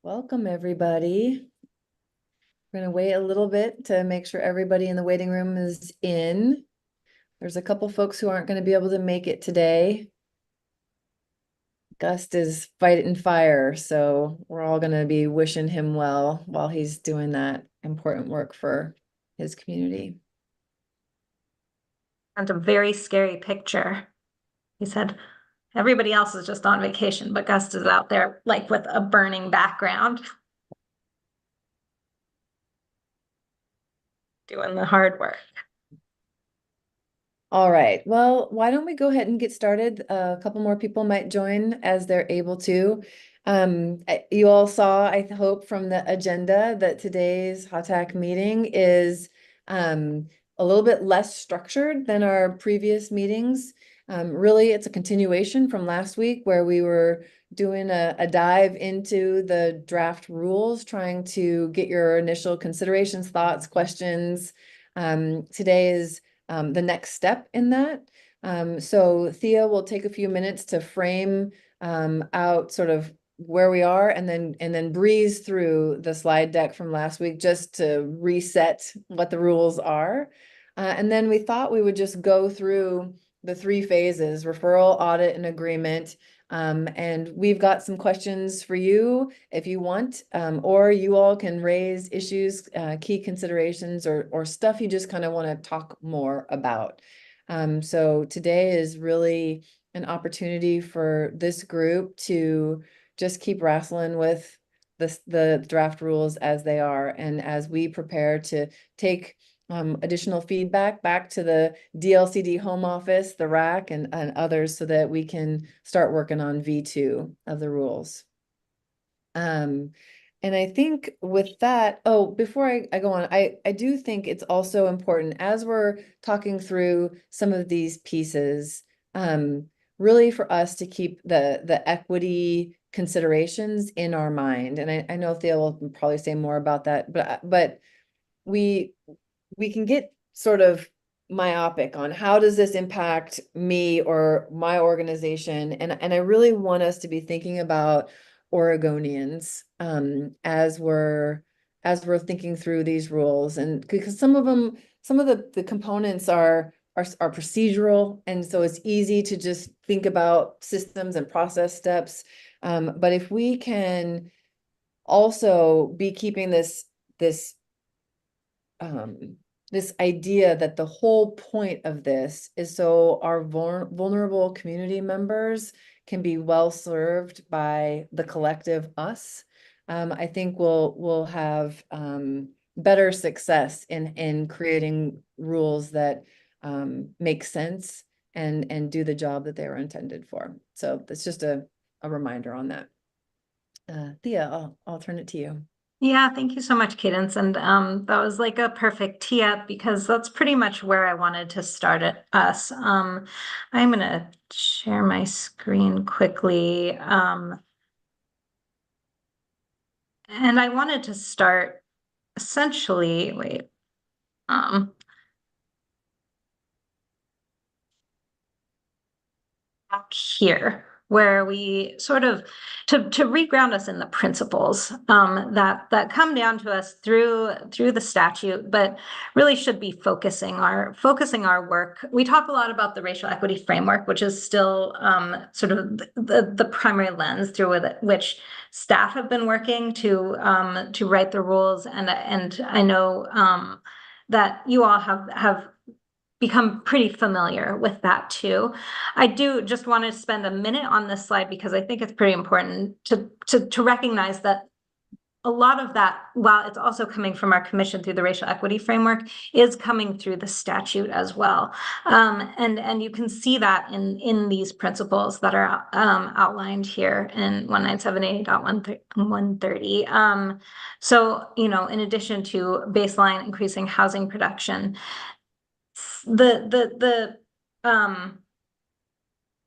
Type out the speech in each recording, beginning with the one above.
Welcome, everybody. We're going to wait a little bit to make sure everybody in the waiting room is in. There's a couple folks who aren't going to be able to make it today. Gust is fighting fire, so we're all going to be wishing him well while he's doing that important work for his community. And a very scary picture. He said, everybody else is just on vacation, but Gus is out there like with a burning background. Doing the hard work. All right, well, why don't we go ahead and get started? A couple more people might join as they're able to. You all saw, I hope, from the agenda that today's HOTAC meeting is a little bit less structured than our previous meetings. Really, it's a continuation from last week where we were doing a dive into the draft rules, trying to get your initial considerations, thoughts, questions. Today is the next step in that. So Thea will take a few minutes to frame out sort of where we are and then breeze through the slide deck from last week just to reset what the rules are. And then we thought we would just go through the three phases: referral, audit, and agreement. And we've got some questions for you if you want, or you all can raise issues, key considerations, or stuff you just kind of want to talk more about. So today is really an opportunity for this group to just keep wrestling with the draft rules as they are, and as we prepare to take additional feedback back to the DLCD home office, the RAC, and others, so that we can start working on V2 of the rules. And I think with that, oh, before I go on, I do think it's also important as we're talking through some of these pieces, really for us to keep the equity considerations in our mind. And I know Thea will probably say more about that, but we can get sort of myopic on how does this impact me or my organization. And I really want us to be thinking about Oregonians as we're thinking through these rules. And because some of the components are procedural, and so it's easy to just think about systems and process steps. But if we can also be keeping this idea that the whole point of this is so our vulnerable community members can be well served by the collective us, I think we'll have better success in creating rules that make sense and do the job that they were intended for. So that's just a reminder on that. Thea, I'll turn it to you. Yeah, thank you so much, Cadence. And that was like a perfect tee up because that's pretty much where I wanted to start us. I'm gonna share my screen quickly. And I wanted to start essentially, wait, back here, where we sort of to reground us in the principles that come down to us through the statute, but really should be focusing our work. We talk a lot about the racial equity framework, which is still sort of the primary lens through which staff have been working to write the rules, and I know that you all have become pretty familiar with that too. I do just want to spend a minute on this slide because I think it's pretty important to recognize that a lot of that, while it's also coming from our commission through the racial equity framework, is coming through the statute as well. And you can see that in these principles that are outlined here in 1978.130. So, in addition to baseline increasing housing production, the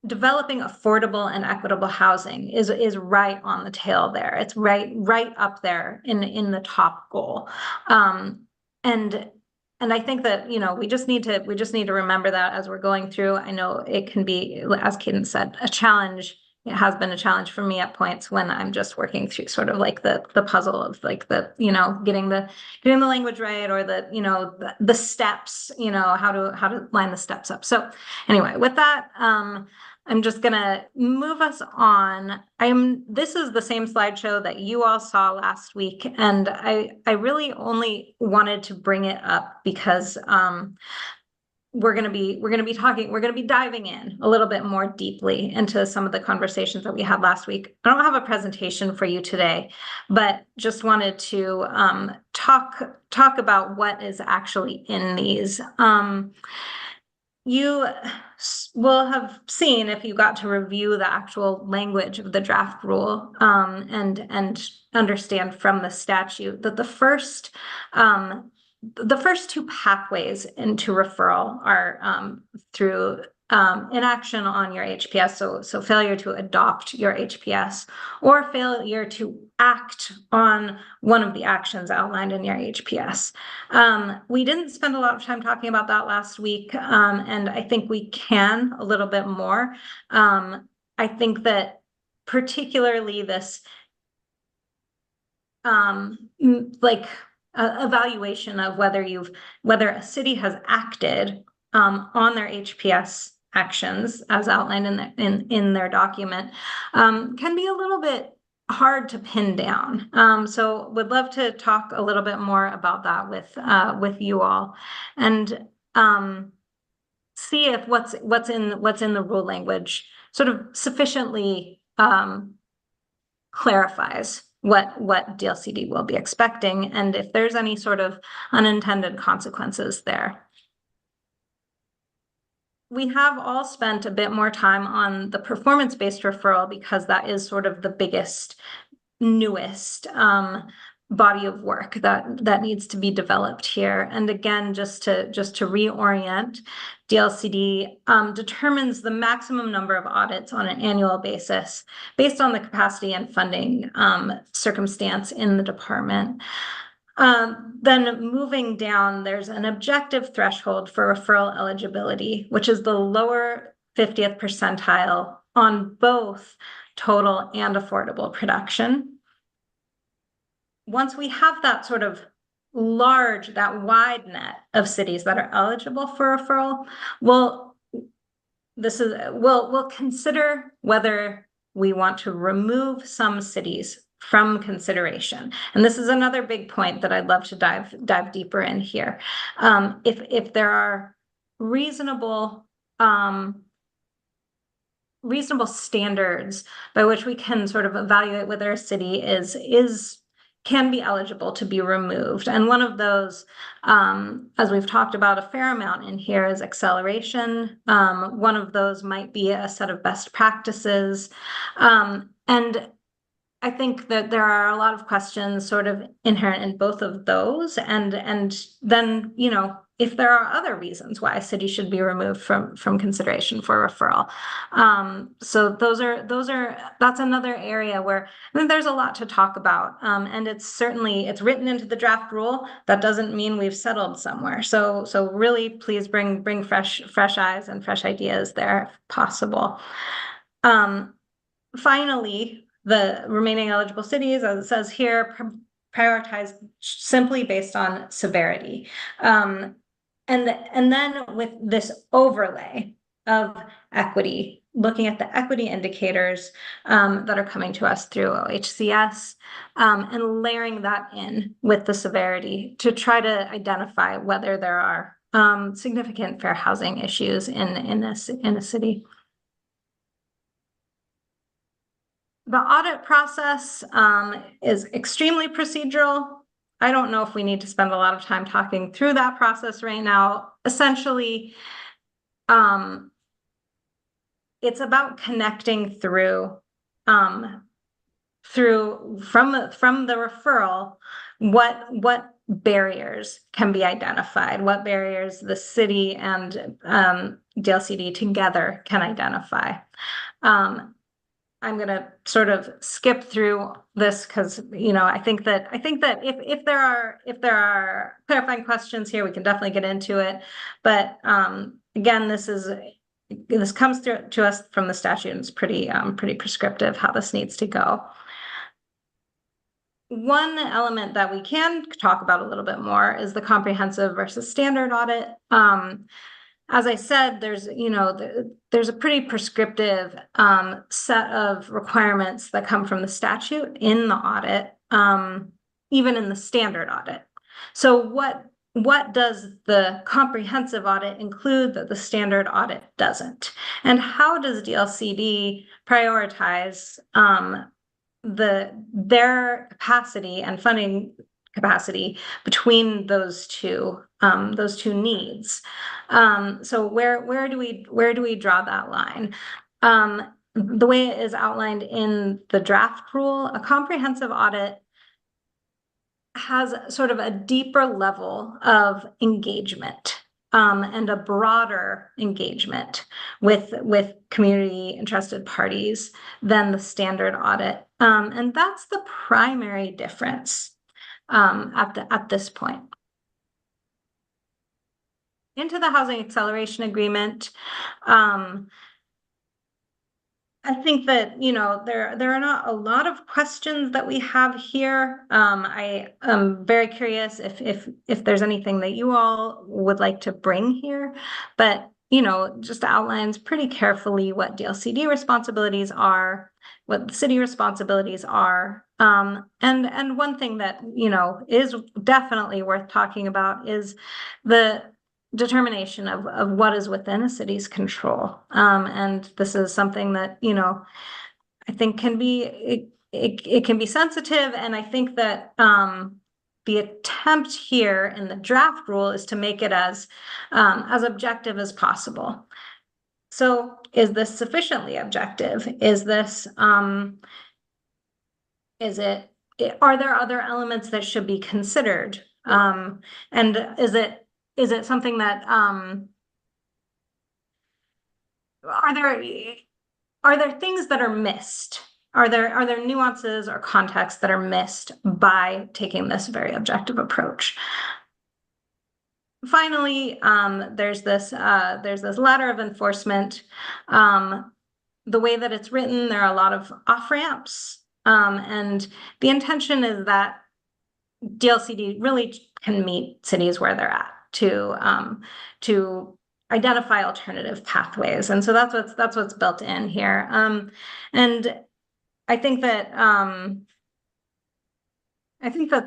developing affordable and equitable housing is right on the tail there. It's right up there in the top goal. And I think that, we just need to remember that as we're going through. I know it can be, as Cadence said, a challenge, it has been a challenge for me at points when I'm just working through sort of like the puzzle of like the, getting the language right, or the steps, how to line the steps up. So anyway, with that, I'm just gonna move us on. This is the same slideshow that you all saw last week, and I really only wanted to bring it up because we're gonna be diving in a little bit more deeply into some of the conversations that we had last week. I don't have a presentation for you today, but just wanted to talk about what is actually in these. You will have seen, if you got to review the actual language of the draft rule, and understand from the statute, that the first two pathways into referral are through inaction on your HPS, so failure to adopt your HPS, or failure to act on one of the actions outlined in your HPS. We didn't spend a lot of time talking about that last week, and I think we can a little bit more. I think that particularly this evaluation of whether a city has acted on their HPS actions as outlined in their document can be a little bit hard to pin down. So would love to talk a little bit more about that with you all, and see if what's in the rule language sort of sufficiently clarifies what DLCD will be expecting, and if there's any sort of unintended consequences there. We have all spent a bit more time on the performance-based referral because that is sort of the biggest, newest body of work that needs to be developed here. And again, just to reorient, DLCD determines the maximum number of audits on an annual basis based on the capacity and funding circumstance in the department. Then moving down, there's an objective threshold for referral eligibility, which is the lower 50th percentile on both total and affordable production. Once we have that sort of wide net of cities that are eligible for referral, we'll consider whether we want to remove some cities from consideration. And this is another big point that I'd love to dive deeper in here. If there are reasonable standards by which we can sort of evaluate whether a city can be eligible to be removed. And one of those, as we've talked about a fair amount in here, is acceleration. One of those might be a set of best practices. And I think that there are a lot of questions sort of inherent in both of those. And then, if there are other reasons why a city should be removed from consideration for referral. So that's another area where I think there's a lot to talk about. And it's written into the draft rule. That doesn't mean we've settled somewhere. So really, please bring fresh eyes and fresh ideas there if possible. Finally, the remaining eligible cities, as it says here, prioritize simply based on severity. And then with this overlay of equity, looking at the equity indicators that are coming to us through OHCS, and layering that in with the severity to try to identify whether there are significant fair housing issues in a city. The audit process is extremely procedural. I don't know if we need to spend a lot of time talking through that process right now. Essentially, it's about connecting through from the referral, what barriers can be identified, what barriers the city and DLCD together can identify. I'm going to sort of skip through this because, I think that if there are clarifying questions here, we can definitely get into it. But again, this is this comes through to us from the statute, and it's pretty prescriptive how this needs to go. One element that we can talk about a little bit more is the comprehensive versus standard audit. As I said, there's a pretty prescriptive set of requirements that come from the statute in the audit, even in the standard audit. So what does the comprehensive audit include that the standard audit doesn't? And how does DLCD prioritize their capacity and funding capacity between those two needs? So where do we draw that line? The way it is outlined in the draft rule, a comprehensive audit has sort of a deeper level of engagement and a broader engagement with community interested parties than the standard audit. And that's the primary difference at this point. Into the Housing Acceleration Agreement, I think that, there are not a lot of questions that we have here. I am very curious if there's anything that you all would like to bring here, but, just outlines pretty carefully what DLCD responsibilities are, what the city responsibilities are. And one thing that, is definitely worth talking about is the determination of what is within a city's control. And this is something that, I think can be, it can be sensitive. And I think that the attempt here in the draft rule is to make it as objective as possible. So is this sufficiently objective? Is this, are there other elements that should be considered? And is it something that are there things that are missed? Are there nuances or contexts that are missed by taking this very objective approach? Finally, there's this ladder of enforcement. The way that it's written, there are a lot of off-ramps, and the intention is that DLCD really can meet cities where they're at to identify alternative pathways. And so that's what's built in here. And I think that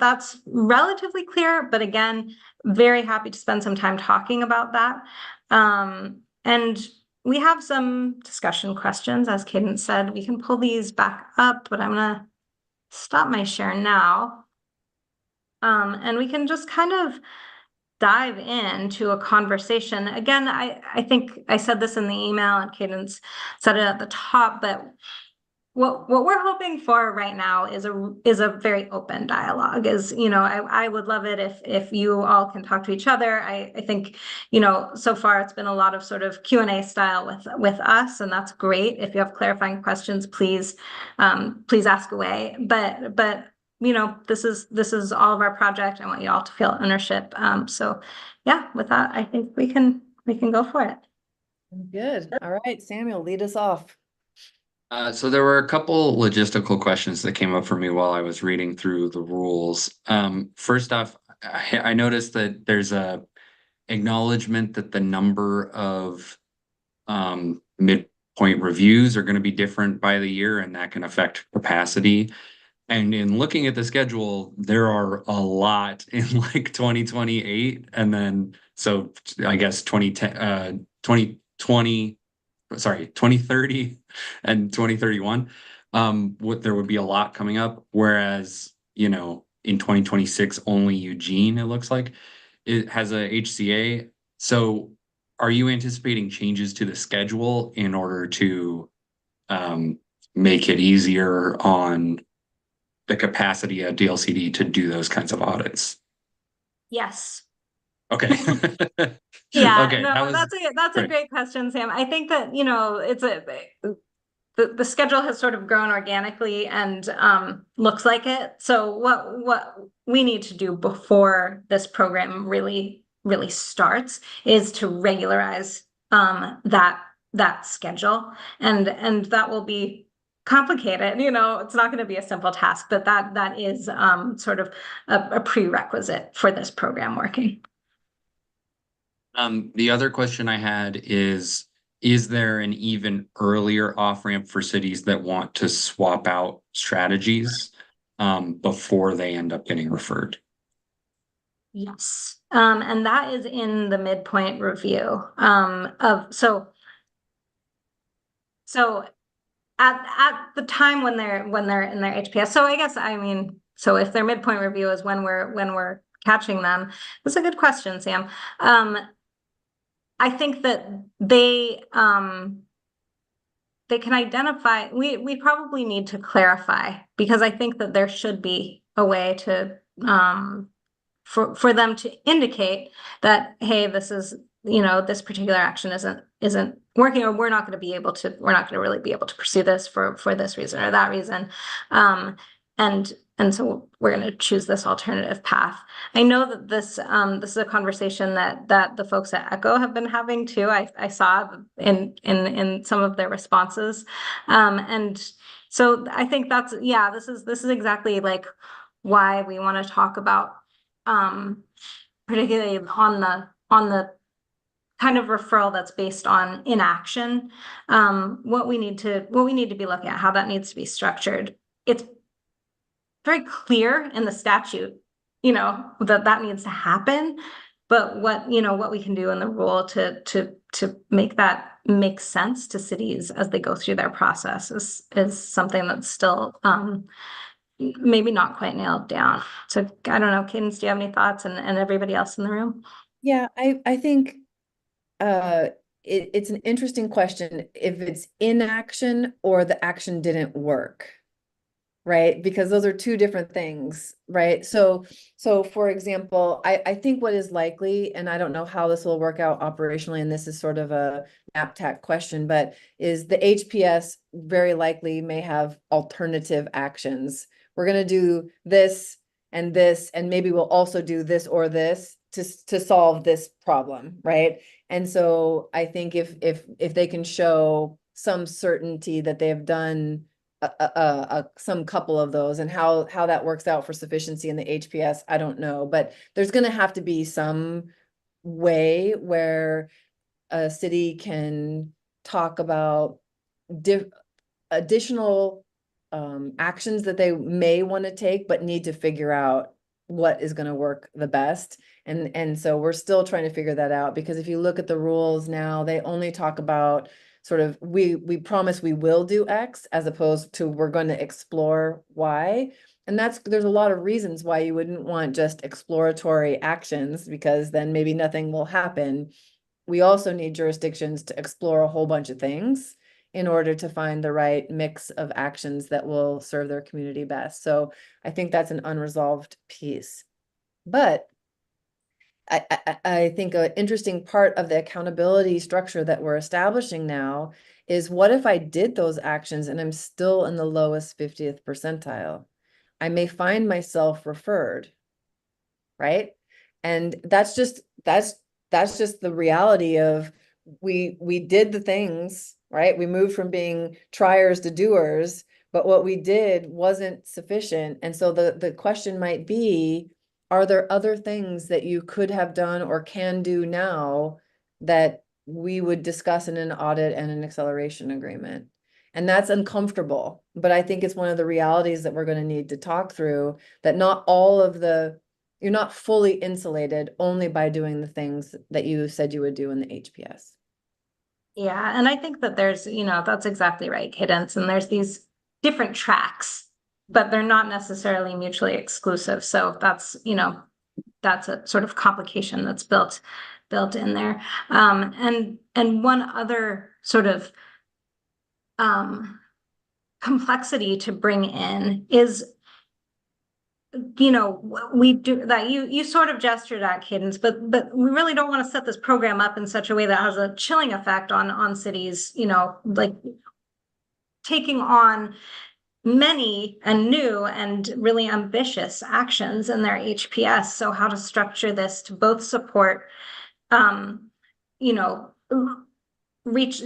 that's relatively clear, but again, very happy to spend some time talking about that. And we have some discussion questions, as Cadence said. We can pull these back up, but I'm gonna stop my share now. And we can just kind of dive into a conversation. Again, I think I said this in the email and Cadence said it at the top, but what we're hoping for right now is a very open dialogue. I would love it if you all can talk to each other. I think, so far it's been a lot of sort of Q&A style with us, and that's great. If you have clarifying questions, please ask away. But this is all of our project. I want you all to feel ownership. So yeah, with that, I think we can go for it. Good. All right, Samuel, lead us off. So there were a couple logistical questions that came up for me while I was reading through the rules. First off, I noticed that there's a acknowledgement that the number of midpoint reviews are going to be different by the year, and that can affect capacity. And in looking at the schedule, there are a lot in like 2028, and then so I guess 2030 and 2031. There would be a lot coming up, whereas in 2026 only Eugene, it looks like, it has a HCA. So are you anticipating changes to the schedule in order to make it easier on the capacity at DLCD to do those kinds of audits? Yes. Okay. Yeah, okay. No, that's a great question, Sam. I think that, it's the schedule has sort of grown organically and looks like it. So what we need to do before this program really starts is to regularize that that schedule, and that will be complicated. It's not going to be a simple task, but that is sort of a prerequisite for this program working. The other question I had is there an even earlier off-ramp for cities that want to swap out strategies before they end up getting referred? Yes. And that is in the midpoint review so at the time when they're in their HPS. So I guess, so if their midpoint review is when we're catching them, that's a good question, Sam. I think that they can identify, we probably need to clarify, because I think that there should be a way to for them to indicate that, hey, this is, this particular action isn't working, or we're not going to really be able to pursue this for this reason or that reason. And so we're going to choose this alternative path. I know that this is a conversation that the folks at ECHO have been having too. I saw in some of their responses. And so I think this is exactly like why we want to talk about particularly on the kind of referral that's based on inaction, what we need to be looking at, how that needs to be structured. It's very clear in the statute, that needs to happen, but what we can do in the rule to make that make sense to cities as they go through their process is something that's still maybe not quite nailed down. So I don't know, Cadence, do you have any thoughts, and everybody else in the room? Yeah, I think it's an interesting question if it's inaction or the action didn't work, right? Because those are two different things, right? So for example, I think what is likely, and I don't know how this will work out operationally, and this is sort of a APTAC question, but is the HPS very likely may have alternative actions. We're going to do this, and maybe we'll also do this or this to solve this problem, right? And so I think if they can show some certainty that they have done some couple of those, and how that works out for sufficiency in the HPS, I don't know, but there's going to have to be some way where a city can talk about additional actions that they may want to take, but need to figure out what is going to work the best. And so we're still trying to figure that out, because if you look at the rules now, they only talk about sort of, we promise we will do X, as opposed to we're going to explore Y. And there's a lot of reasons why you wouldn't want just exploratory actions, because then maybe nothing will happen. We also need jurisdictions to explore a whole bunch of things in order to find the right mix of actions that will serve their community best. So I think that's an unresolved piece. But I think an interesting part of the accountability structure that we're establishing now is, what if I did those actions and I'm still in the lowest 50th percentile? I may find myself referred, right? And that's just the reality of we did the things, right? We moved from being triers to doers, but what we did wasn't sufficient. And so the question might be, are there other things that you could have done or can do now that we would discuss in an audit and an acceleration agreement? And that's uncomfortable, but I think it's one of the realities that we're going to need to talk through, that not all of you're not fully insulated only by doing the things that you said you would do in the HPS. Yeah, and I think that there's, that's exactly right, Cadence, and there's these different tracks, but they're not necessarily mutually exclusive. So that's a sort of complication that's built in there. And one other sort of complexity to bring in is, we do that, you sort of gestured at, Cadence, but we really don't want to set this program up in such a way that has a chilling effect on cities, like taking on many and new and really ambitious actions in their HPS. So how to structure this to both support,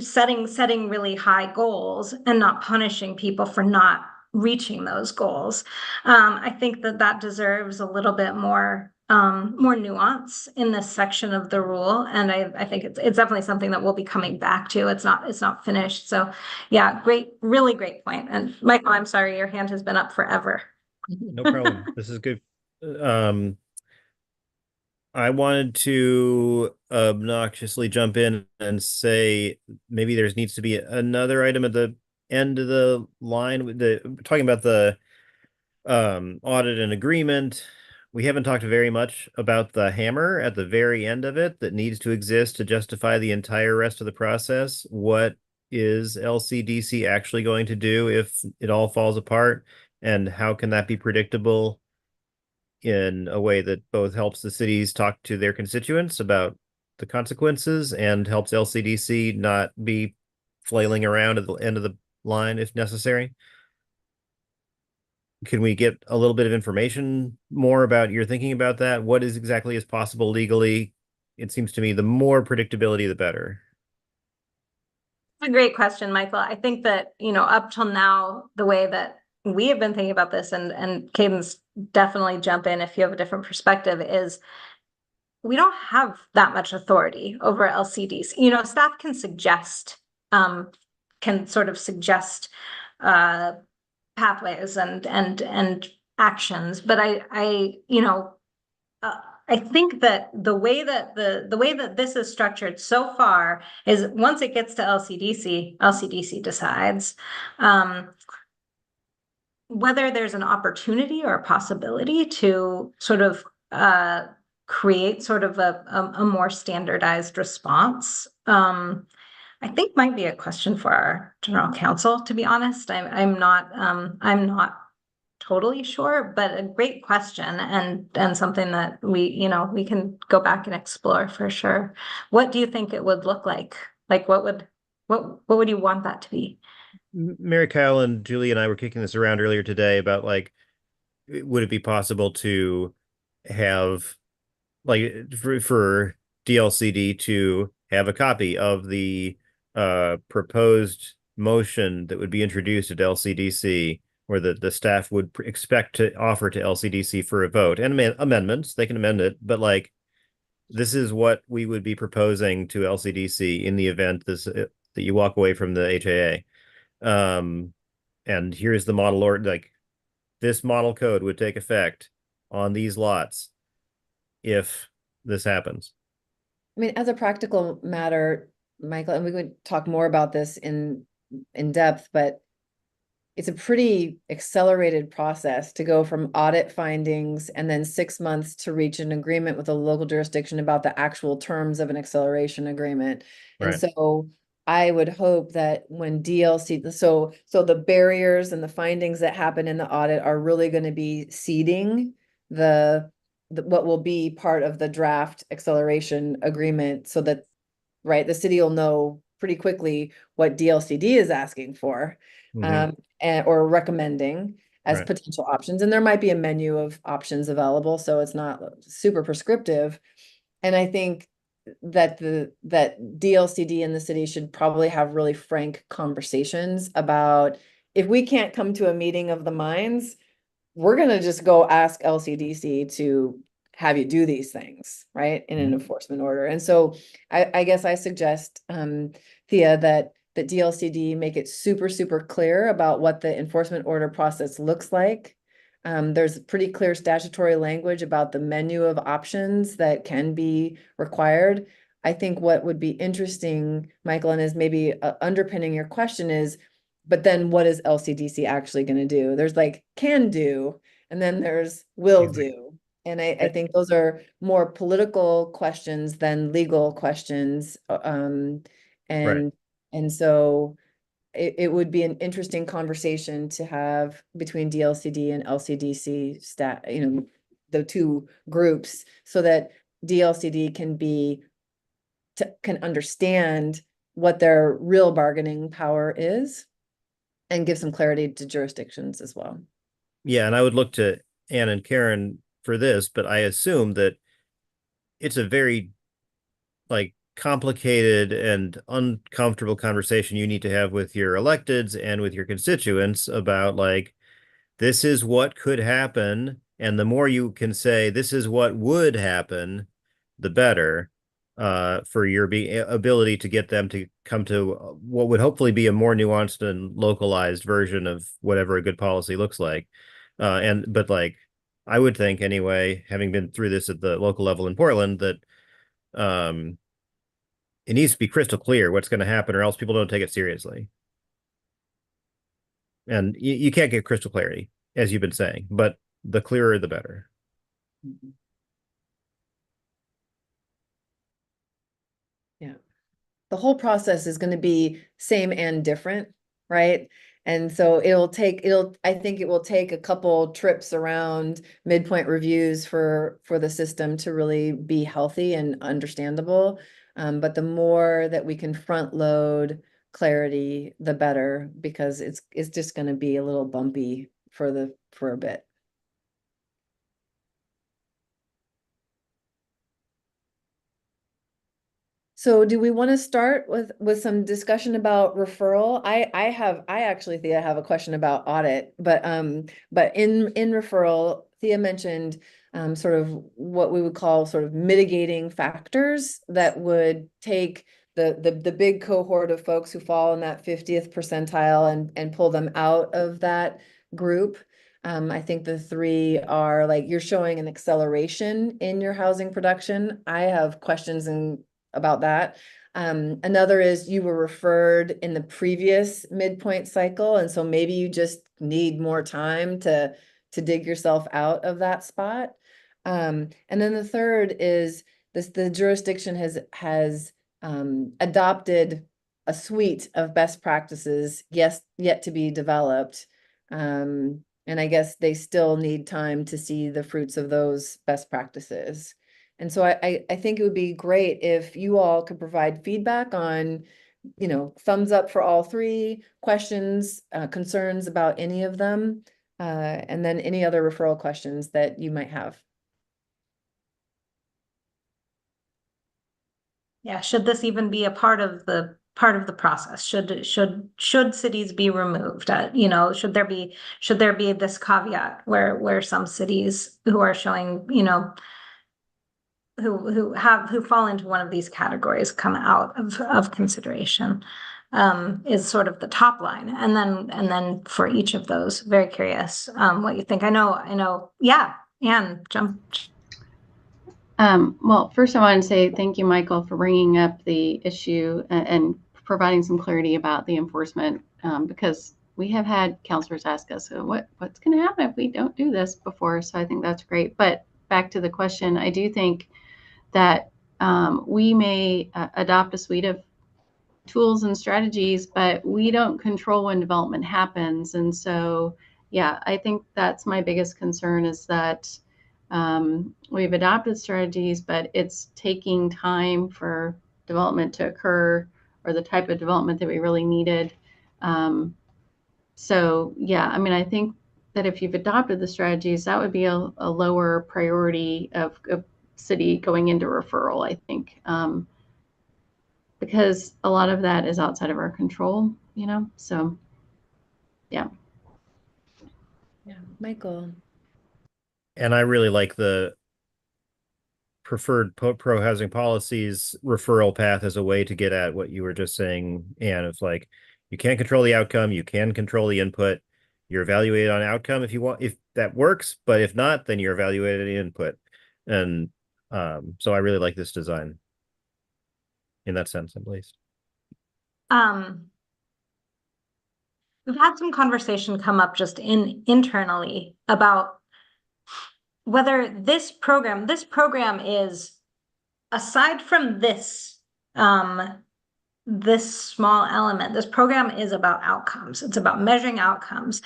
setting really high goals and not punishing people for not reaching those goals. I think that deserves a little bit more nuance in this section of the rule, and I think it's definitely something that we'll be coming back to. It's not finished. So yeah, really great point. And Michael, I'm sorry, your hand has been up forever. No problem. This is good. I wanted to obnoxiously jump in and say maybe there needs to be another item at the end of the line with talking about the audit and agreement. We haven't talked very much about the hammer at the very end of it that needs to exist to justify the entire rest of the process. What is LCDC actually going to do if it all falls apart? And how can that be predictable in a way that both helps the cities talk to their constituents about the consequences and helps LCDC not be flailing around at the end of the line if necessary? Can we get a little bit of information more about your thinking about that? What is exactly is possible legally? It seems to me the more predictability, the better. A great question, Michael. I think that, up till now, the way that we have been thinking about this, and Cadence, definitely jump in if you have a different perspective, is we don't have that much authority over LCDs. Staff can suggest, pathways and actions, but I think that the way that this is structured so far is once it gets to LCDC decides whether there's an opportunity or a possibility to sort of create sort of a more standardized response. I think might be a question for our general counsel, to be honest. I'm not totally sure, but a great question and something that we can go back and explore for sure. What do you think it would look like? Like what would you want that to be? Mary Kyle and Julie and I were kicking this around earlier today about would it be possible to have for DLCD to have a copy of the proposed motion that would be introduced at LCDC, or that the staff would expect to offer to LCDC for a vote, and amendments, they can amend it, but this is what we would be proposing to LCDC in the event that you walk away from the HAA. And here's the model, or this model code would take effect on these lots if this happens. I mean, as a practical matter, Michael, and we could talk more about this in depth, but it's a pretty accelerated process to go from audit findings and then 6 months to reach an agreement with a local jurisdiction about the actual terms of an acceleration agreement. And Right. so I would hope that when DLC, so the barriers and the findings that happen in the audit are really going to be seeding what will be part of the draft acceleration agreement, so that, right, the city will know pretty quickly what DLCD is asking for. Or recommending as Right. potential options. And there might be a menu of options available, so it's not super prescriptive. And I think that that DLCD and the city should probably have really frank conversations about, if we can't come to a meeting of the minds, we're gonna just go ask LCDC to have you do these things, right, in an enforcement order. And so I guess I suggest, Thea, that DLCD make it super, super clear about what the enforcement order process looks like. There's pretty clear statutory language about the menu of options that can be required. I think what would be interesting, Michael, and is maybe underpinning your question is, but then what is LCDC actually going to do? There's can do, and then there's will do. And I think those are more political questions than legal questions. And so it would be an interesting conversation to have between DLCD and LCDC staff, the two groups, so that DLCD can understand what their real bargaining power is and give some clarity to jurisdictions as well. Yeah, and I would look to Ann and Karen for this, but I assume that it's a very complicated and uncomfortable conversation you need to have with your electeds and with your constituents about like, this is what could happen. And the more you can say, this is what would happen, the better for your ability to get them to come to what would hopefully be a more nuanced and localized version of whatever a good policy looks like. But like, I would think anyway, having been through this at the local level in Portland, that it needs to be crystal clear what's going to happen, or else people don't take it seriously. And you can't get crystal clarity, as you've been saying, but the clearer, the better. Yeah. The whole process is going to be same and different, right? And so I think it will take a couple trips around midpoint reviews for the system to really be healthy and understandable. But the more that we can front load clarity, the better, because it's just going to be a little bumpy for a bit. So do we want to start with some discussion about referral? I actually, Thea, have a question about audit, but in referral, Thea mentioned sort of what we would call sort of mitigating factors that would take the big cohort of folks who fall in that 50th percentile and pull them out of that group. I think the three are like, you're showing an acceleration in your housing production. I have questions about that. Another is you were referred in the previous midpoint cycle, and so maybe you just need more time to dig yourself out of that spot. And then the third is the jurisdiction has adopted a suite of best practices, yes, yet to be developed. And I guess they still need time to see the fruits of those best practices. And so I think it would be great if you all could provide feedback on, thumbs up for all three, questions, concerns about any of them, and then any other referral questions that you might have. Yeah, should this even be a part of the process? Should cities be removed? Should there be this caveat where some cities who are showing, who fall into one of these categories come out of consideration, is sort of the top line. And then for each of those, very curious what you think. I know. Yeah, Anne, jump. Well, first I want to say thank you, Michael, for bringing up the issue and providing some clarity about the enforcement, because we have had counselors ask us, what's going to happen if we don't do this before? So I think that's great. But back to the question, I do think that we may adopt a suite of tools and strategies, but we don't control when development happens. And so, yeah, I think that's my biggest concern, is that we've adopted strategies, but it's taking time for development to occur, or the type of development that we really needed. So yeah, I mean, I think that if you've adopted the strategies, that would be a lower priority of city going into referral, I think, because a lot of that is outside of our control, so yeah. Yeah, Michael. And I really like the preferred pro housing policies referral path as a way to get at what you were just saying. And it's like, you can't control the outcome, you can control the input. You're evaluated on outcome if that works, but if not, then you're evaluated the input. And so I really like this design in that sense, at least. We've had some conversation come up just internally about whether this program is, aside from this small element, this program is about outcomes. It's about measuring outcomes.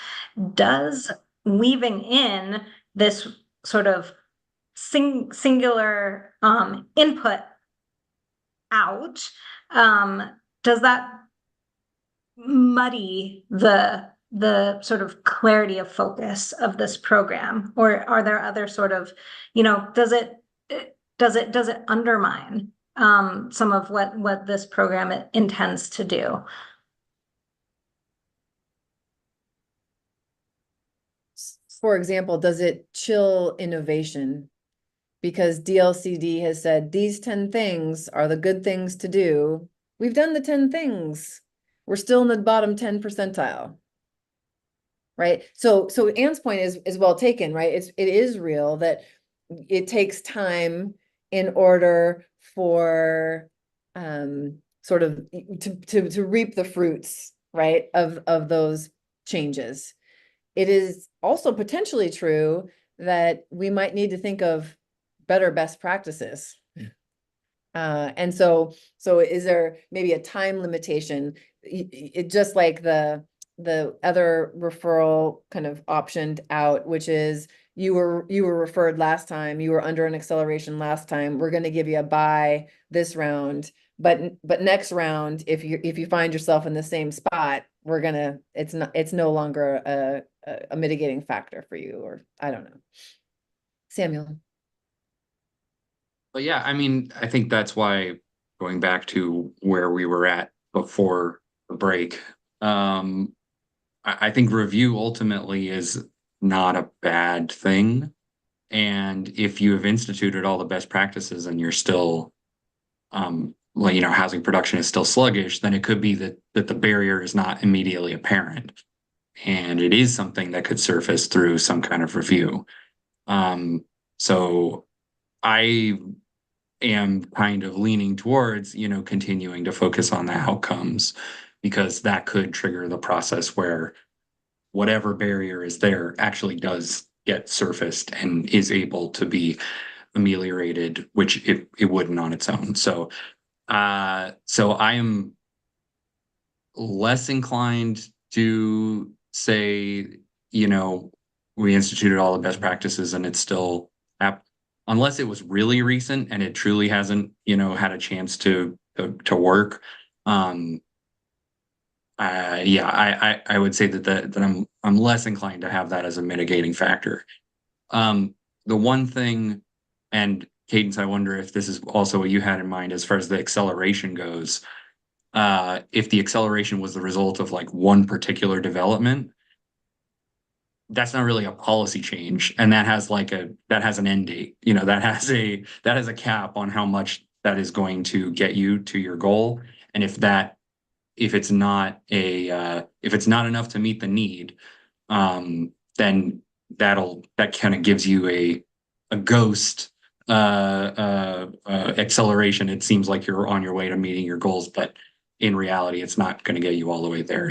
Does weaving in this sort of singular input out, does that muddy the sort of clarity of focus of this program, or are there other sort of, does it undermine some of what this program intends to do. For example, does it chill innovation? Because DLCD has said these 10 things are the good things to do. We've done the 10 things. We're still in the bottom 10 percentile. Right? So Anne's point is well taken, right? It is real that it takes time in order for sort of to reap the fruits, right, of those changes. It is also potentially true that we might need to think of better best practices. And so is there maybe a time limitation? It just like the other referral kind of optioned out, which is you were referred last time, you were under an acceleration last time, we're going to give you a buy this round, but next round, if you find yourself in the same spot, we're gonna, it's no longer a mitigating factor for you, or I don't know. Samuel. But yeah, I mean, I think that's why, going back to where we were at before the break, I think review ultimately is not a bad thing. And if you have instituted all the best practices and you're still, well, you know, housing production is still sluggish, then it could be that the barrier is not immediately apparent. And it is something that could surface through some kind of review. So I am kind of leaning towards, you know, continuing to focus on the outcomes, because that could trigger the process where whatever barrier is there actually does get surfaced and is able to be ameliorated, which it wouldn't on its own. So I am less inclined to say, you know, we instituted all the best practices and it's still unless it was really recent and it truly hasn't, you know, had a chance to work. Yeah, I would say that I'm less inclined to have that as a mitigating factor. The one thing, and Cadence, I wonder if this is also what you had in mind as far as the acceleration goes. If the acceleration was the result of like one particular development, that's not really a policy change, and that has an end date. You know, that has a cap on how much that is going to get you to your goal. And if it's not enough to meet the need, then that kind of gives you a ghost acceleration. It seems like you're on your way to meeting your goals, but in reality, it's not going to get you all the way there.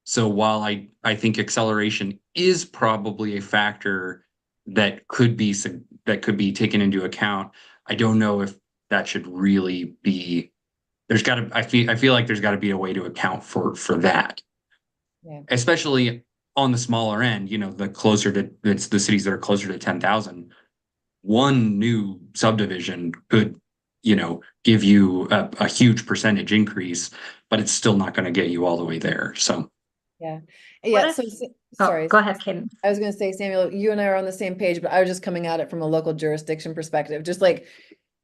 So while I think acceleration is probably a factor that could be taken into account, I don't know if that should really be. I feel like there's got to be a way to account for that. Yeah. Especially on the smaller end, you know, it's the cities that are closer to 10,000. One new subdivision could, you know, give you a huge percentage increase, but it's still not going to get you all the way there. So. Yeah. What So if- sorry. Go ahead, Cadence. I was going to say, Samuel, you and I are on the same page, but I was just coming at it from a local jurisdiction perspective. Just like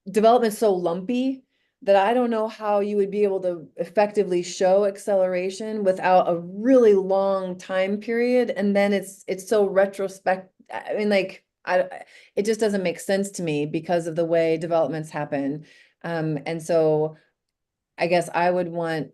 development's so lumpy that I don't know how you would be able to effectively show acceleration without a really long time period. And then it's so retrospect. I mean, like, it just doesn't make sense to me because of the way developments happen. And so I guess I would want,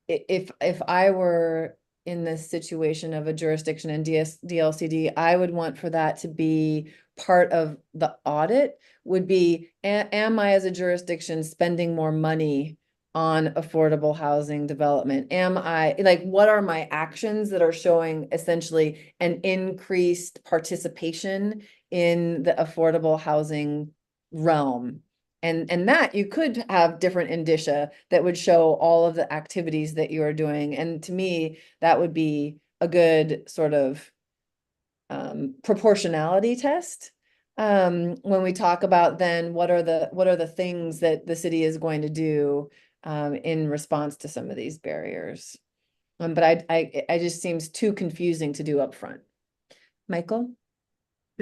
if I were in this situation of a jurisdiction in DLCD, I would want for that to be part of the audit, would be, am I as a jurisdiction spending more money on affordable housing development? Am I, like, what are my actions that are showing essentially an increased participation in the affordable housing realm? And that you could have different indicia that would show all of the activities that you are doing. And to me, that would be a good sort of proportionality test. When we talk about then what are the things that the city is going to do in response to some of these barriers. But I just seems too confusing to do upfront. Michael?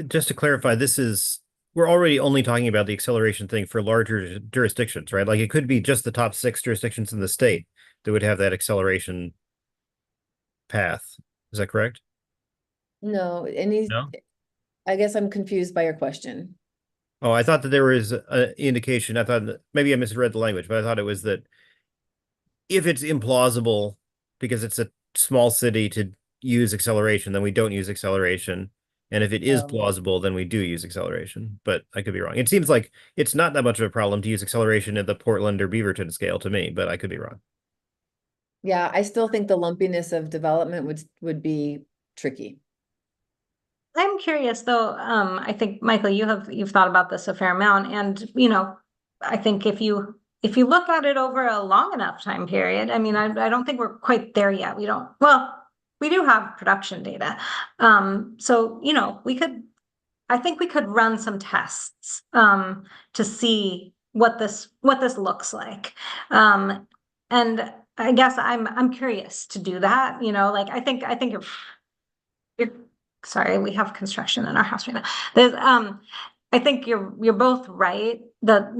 Just to clarify, this is we're already only talking about the acceleration thing for larger jurisdictions, right? Like it could be just the top 6 jurisdictions in the state that would have that acceleration path. Is that correct? No, any, No? I guess I'm confused by your question. Oh, I thought that there was an indication. I thought that maybe I misread the language, but I thought it was that if it's implausible because it's a small city to use acceleration, then we don't use acceleration. And if it is Oh. plausible, then we do use acceleration. But I could be wrong. It seems like it's not that much of a problem to use acceleration at the Portland or Beaverton scale to me, but I could be wrong. Yeah, I still think the lumpiness of development would be tricky. I'm curious though, I think, Michael, you've thought about this a fair amount, and I think if you look at it over a long enough time period, I mean, I don't think we're quite there yet. We do have production data. So, I think we could run some tests to see what this looks like. And I guess I'm curious to do that, like I think you're sorry, we have construction in our house right now. There's I think you're both right that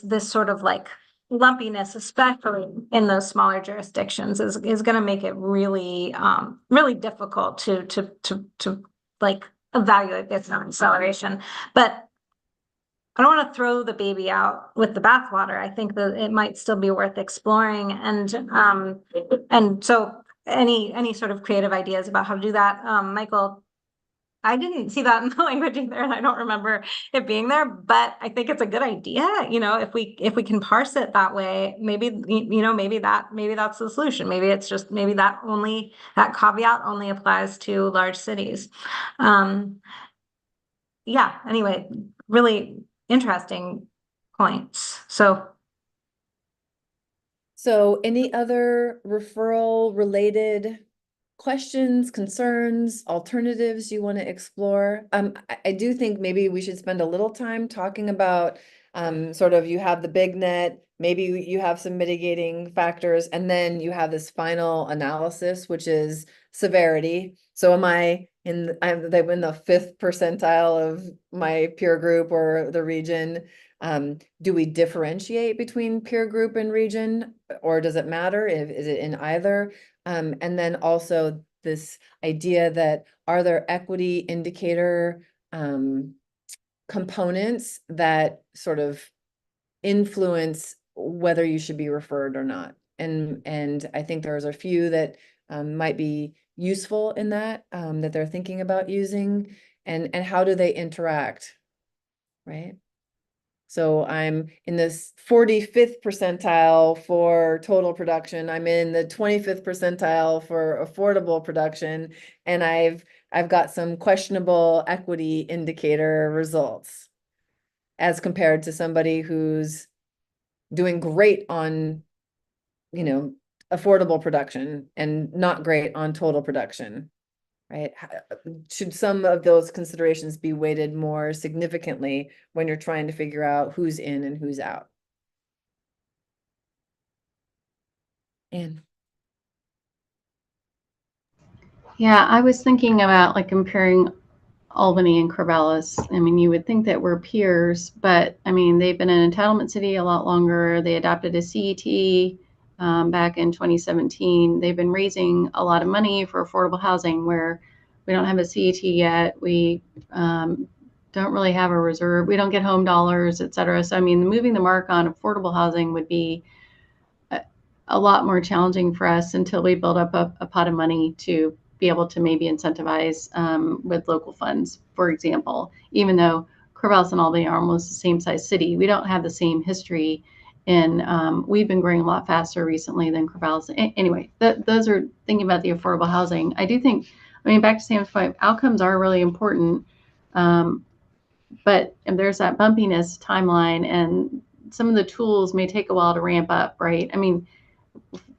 this sort of like lumpiness, especially in those smaller jurisdictions, is going to make it really really difficult to like evaluate this on acceleration. But I don't want to throw the baby out with the bathwater. I think that it might still be worth exploring, and so any sort of creative ideas about how to do that, Michael. I didn't see that in the language either, and I don't remember it being there, but I think it's a good idea. If we can parse it that way, maybe maybe that's the solution. Maybe it's just that caveat only applies to large cities. Yeah, anyway, really interesting points. So any other referral related questions, concerns, alternatives you want to explore? I do think maybe we should spend a little time talking about sort of you have the big net, maybe you have some mitigating factors, and then you have this final analysis, which is severity. So I'm in the 5th percentile of my peer group or the region? Do we differentiate between peer group and region, or does it matter? Is it in either? And then also this idea that are there equity indicator components that sort of influence whether you should be referred or not? And I think there's a few that might be useful in that they're thinking about using, and how do they interact, right? So I'm in this 45th percentile for total production. I'm in the 25th percentile for affordable production, and I've got some questionable equity indicator results as compared to somebody who's doing great on, affordable production and not great on total production. Right? Should some of those considerations be weighted more significantly when you're trying to figure out who's in and who's out? And Yeah, I was thinking about like comparing Albany and Corvallis. I mean, you would think that we're peers, but I mean, they've been an entitlement city a lot longer. They adopted a CET back in 2017. They've been raising a lot of money for affordable housing where we don't have a CET yet. We don't really have a reserve. We don't get home dollars, et cetera. So, I mean, moving the mark on affordable housing would be a lot more challenging for us until we build up a pot of money to be able to maybe incentivize with local funds, for example. Even though Corvallis and Albany are almost the same size city, we don't have the same history, and we've been growing a lot faster recently than Corvallis. Anyway, those are thinking about the affordable housing. I do think, back to Sam's point, outcomes are really important, but there's that bumpiness timeline, and some of the tools may take a while to ramp up, right? I mean,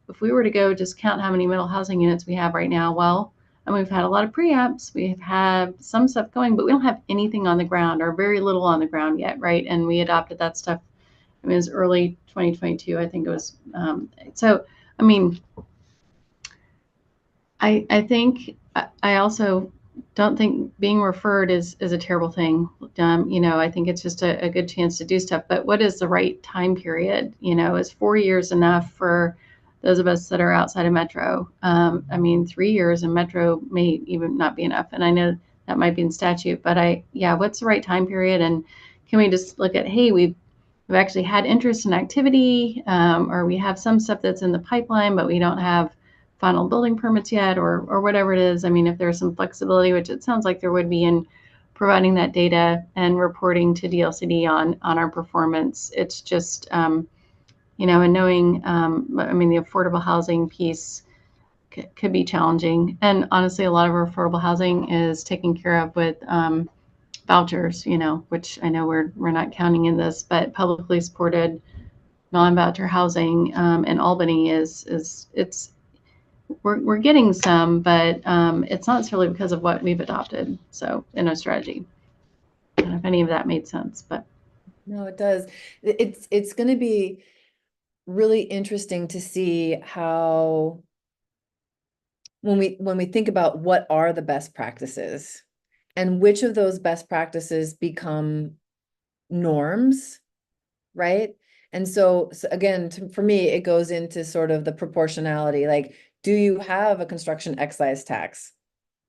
if we were to go just count how many middle housing units we have right now, well, and we've had a lot of pre-apps, we've had some stuff going, but we don't have anything on the ground or very little on the ground yet, right? And we adopted that stuff, it was early 2022, I think it was. I think I also don't think being referred is a terrible thing. I think it's just a good chance to do stuff. But what is the right time period? Is 4 years enough for those of us that are outside of Metro? 3 years in Metro may even not be enough. And I know that might be in statute, but what's the right time period? And can we just look at, hey, we've actually had interest in activity, or we have some stuff that's in the pipeline, but we don't have final building permits yet, or whatever it is. If there's some flexibility, which it sounds like there would be in providing that data and reporting to DLCD on our performance. It's just, and knowing, the affordable housing piece could be challenging. And honestly, a lot of our affordable housing is taken care of with vouchers, which I know we're not counting in this, but publicly supported non-voucher housing in Albany we're getting some, but it's not necessarily because of what we've adopted. So in our strategy, I don't know if any of that made sense, but No, it does. It's going to be really interesting to see how when we think about what are the best practices and which of those best practices become norms, right? And so again, for me, it goes into sort of the proportionality. Like, do you have a construction excise tax?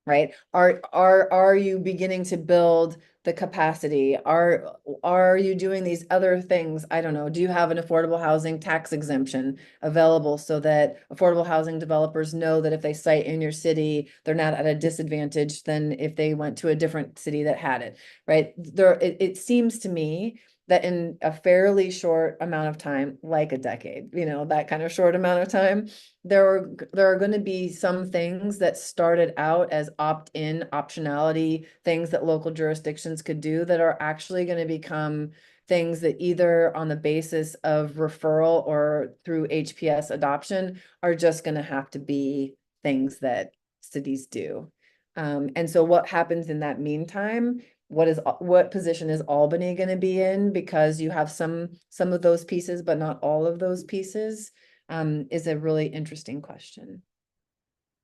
Right? Are you beginning to build the capacity? Are you doing these other things? I don't know. Do you have an affordable housing tax exemption available so that affordable housing developers know that if they site in your city, they're not at a disadvantage than if they went to a different city that had it, right? It seems to me that in a fairly short amount of time, like a decade, that kind of short amount of time, there are going to be some things that started out as opt-in optionality, things that local jurisdictions could do that are actually going to become things that either on the basis of referral or through HPS adoption are just going to have to be things that cities do. And so what happens in that meantime? What position is Albany going to be in? Because you have some of those pieces, but not all of those pieces, is a really interesting question.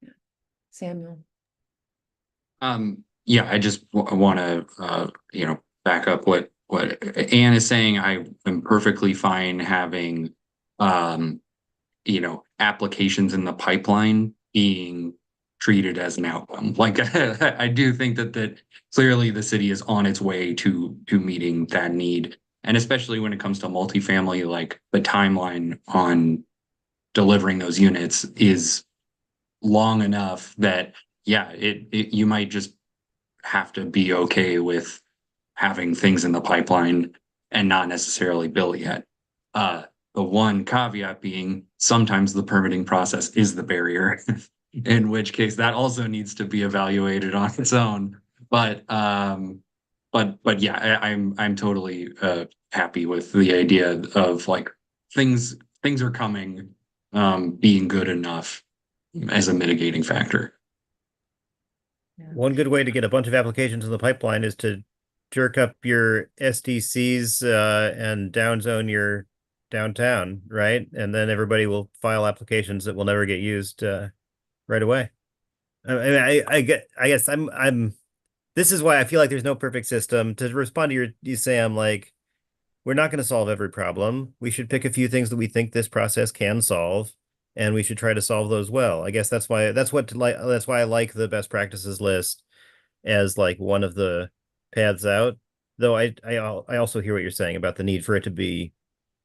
Yeah. Samuel. Yeah, I just want to, back up what Anne is saying. I am perfectly fine having, applications in the pipeline being treated as an outcome. Like, I do think that clearly the city is on its way to meeting that need. And especially when it comes to multifamily, like the timeline on delivering those units is long enough that, yeah, you might just have to be okay with having things in the pipeline and not necessarily built yet. The one caveat being sometimes the permitting process is the barrier, in which case that also needs to be evaluated on its own. But yeah, I'm totally happy with the idea of like things are coming, being good enough as a mitigating factor. Yeah. One good way to get a bunch of applications in the pipeline is to jerk up your SDCs and downzone your downtown, right? And then everybody will file applications that will never get used right away. I guess I'm. This is why I feel like there's no perfect system. To respond to you say I'm like, we're not going to solve every problem. We should pick a few things that we think this process can solve, and we should try to solve those well. I guess that's why I like the best practices list as like one of the paths out. Though I also hear what you're saying about the need for it to be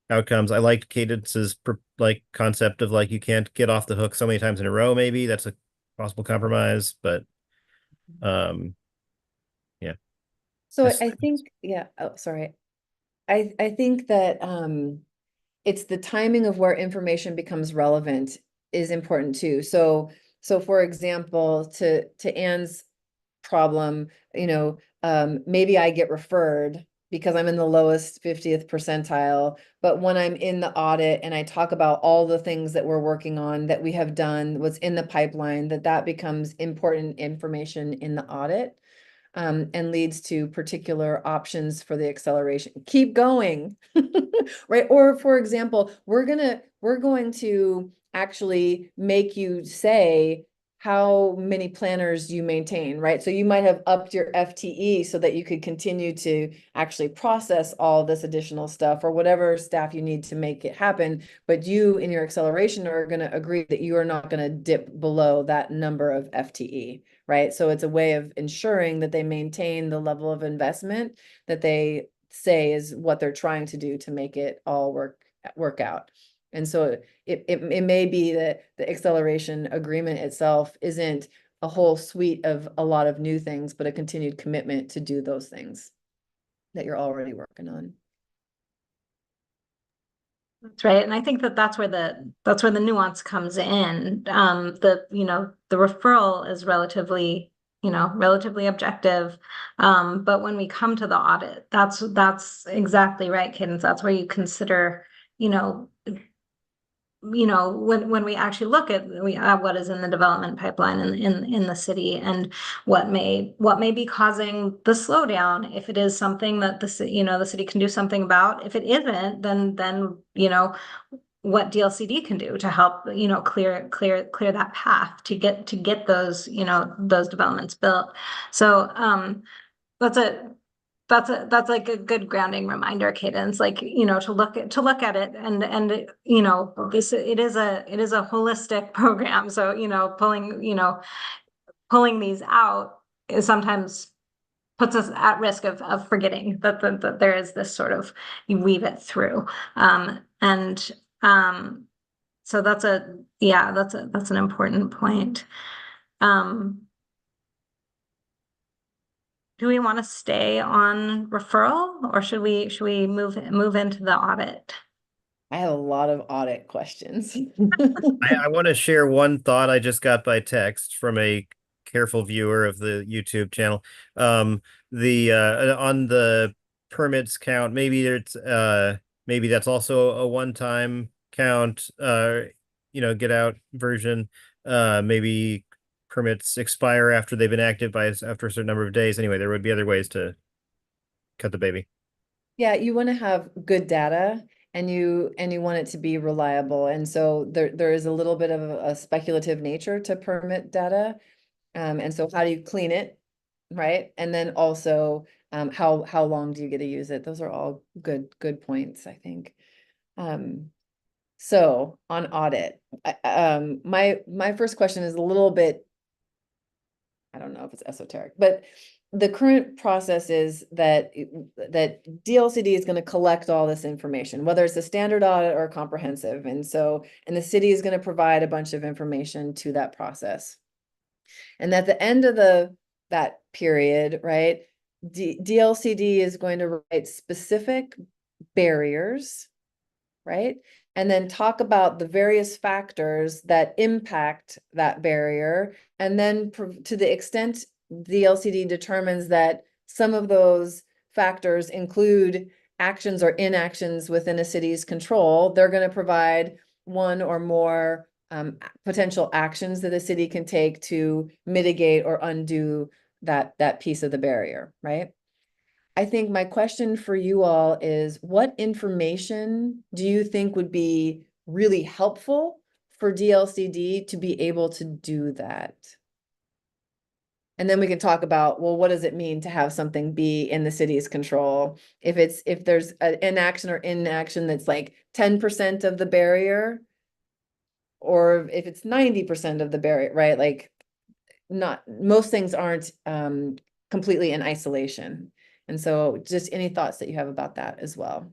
outcomes. I liked Cadence's like concept of like you can't get off the hook so many times in a row. Maybe that's a possible compromise, but yeah. So I think, yeah, oh, sorry. I think that it's the timing of where information becomes relevant is important too. So for example, to Anne's problem, maybe I get referred because I'm in the lowest 50th percentile, but when I'm in the audit and I talk about all the things that we're working on, that we have done, what's in the pipeline, that becomes important information in the audit. And leads to particular options for the acceleration. Keep going, right? Or for example, we're going to actually make you say, how many planners you maintain, right? So you might have upped your FTE so that you could continue to actually process all this additional stuff or whatever staff you need to make it happen. But you in your acceleration are going to agree that you are not going to dip below that number of FTE, right? So it's a way of ensuring that they maintain the level of investment that they say is what they're trying to do to make it all work out. And so it may be that the acceleration agreement itself isn't a whole suite of a lot of new things, but a continued commitment to do those things that you're already working on. That's right. And I think that that's where the nuance comes in. The referral is relatively objective. But when we come to the audit, that's exactly right, Cadence. That's where you consider, when we actually look at what is in the development pipeline in the city and what may be causing the slowdown. If it is something that the city can do something about. If it isn't, then what DLCD can do to help clear that path to get those those developments built. So that's like a good grounding reminder, Cadence, like, to look at it and it is a holistic program. So, pulling these out is sometimes puts us at risk of forgetting that there is this sort of, you weave it through. So that's an important point. Do we want to stay on referral, or should we move into the audit? I have a lot of audit questions. I want to share one thought I just got by text from a careful viewer of the YouTube channel. The on the permits count, maybe that's also a one-time count, get out version. Maybe permits expire after they've been active after a certain number of days. Anyway, there would be other ways to cut the baby. Yeah, you want to have good data and you want it to be reliable. And so there is a little bit of a speculative nature to permit data. And so how do you clean it, right? And then also how long do you get to use it? Those are all good points, I think. So on audit, my first question is a little bit, I don't know if it's esoteric, but the current process is that DLCD is going to collect all this information, whether it's a standard audit or comprehensive. And the city is going to provide a bunch of information to that process. And at the end of that period, right, DLCD is going to write specific barriers, right? And then talk about the various factors that impact that barrier. And then to the extent the LCD determines that some of those factors include actions or inactions within a city's control, they're going to provide one or more potential actions that a city can take to mitigate or undo that piece of the barrier, right? I think my question for you all is, what information do you think would be really helpful for DLCD to be able to do that? And then we can talk about, well, what does it mean to have something be in the city's control? If there's an inaction or inaction that's like 10% of the barrier, or if it's 90% of the barrier, right? Like most things aren't completely in isolation. And so just any thoughts that you have about that as well.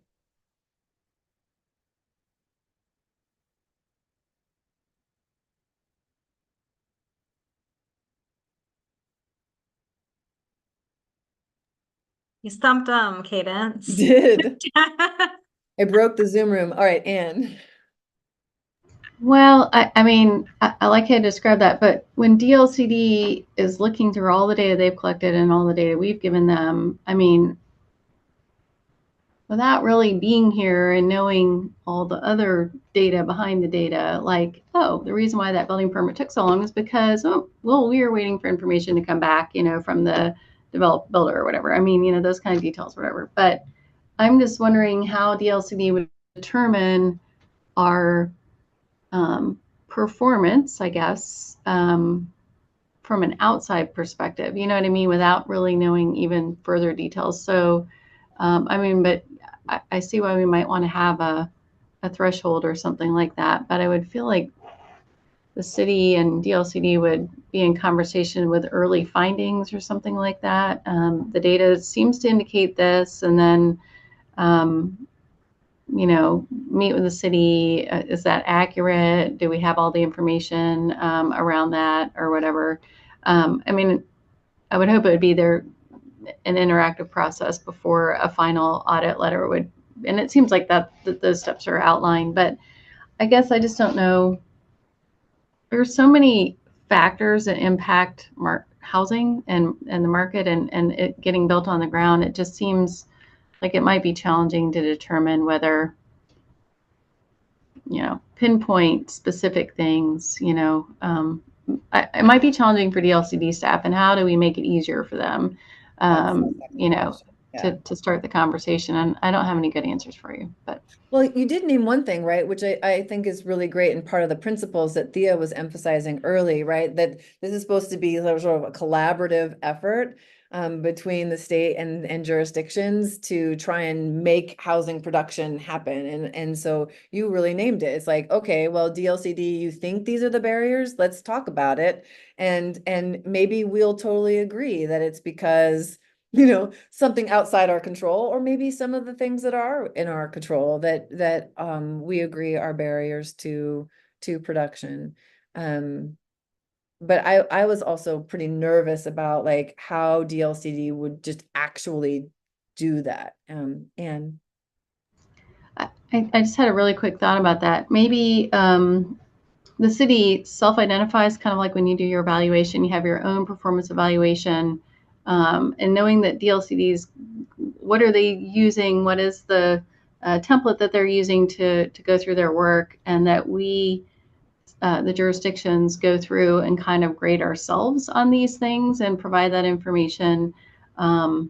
You stumped them, Cadence. Did. I broke the Zoom room. All right, Anne. Well, I mean, I like how you described that, but when DLCD is looking through all the data they've collected and all the data we've given them, I mean, without really being here and knowing all the other data behind the data, like, oh, the reason why that building permit took so long is because, we were waiting for information to come back, from the builder or whatever. I mean, those kind of details, whatever. But I'm just wondering how DLCD would determine our performance, I guess, from an outside perspective, you know what I mean, without really knowing even further details. So, I mean, but I see why we might want to have a threshold or something like that. But I would feel like the city and DLCD would be in conversation with early findings or something like that. The data seems to indicate this, and then, you know, meet with the city. Is that accurate? Do we have all the information around that or whatever? I mean, I would hope it would be there an interactive process before a final audit letter would, and it seems like that those steps are outlined, but I guess I just don't know. There's so many factors that impact housing and the market and it getting built on the ground. It just seems like it might be challenging to determine whether, you know, pinpoint specific things, you know, it might be challenging for DLCD staff, and how do we make it easier for them, you know, to start the conversation? And I don't have any good answers for you, but. Well, you did name one thing, right? Which I think is really great and part of the principles that Thea was emphasizing early, right? That this is supposed to be sort of a collaborative effort between the state and jurisdictions to try and make housing production happen. And so you really named it. It's like, okay, well, DLCD, you think these are the barriers? Let's talk about it. And maybe we'll totally agree that it's because, you know, something outside our control, or maybe some of the things that are in our control that we agree are barriers to production. But I was also pretty nervous about like how DLCD would just actually do that. And I just had a really quick thought about that. Maybe the city self-identifies, kind of like when you do your evaluation, you have your own performance evaluation, and knowing that DLCDs, what are they using? What is the template that they're using to go through their work, and that we, the jurisdictions, go through and kind of grade ourselves on these things and provide that information, and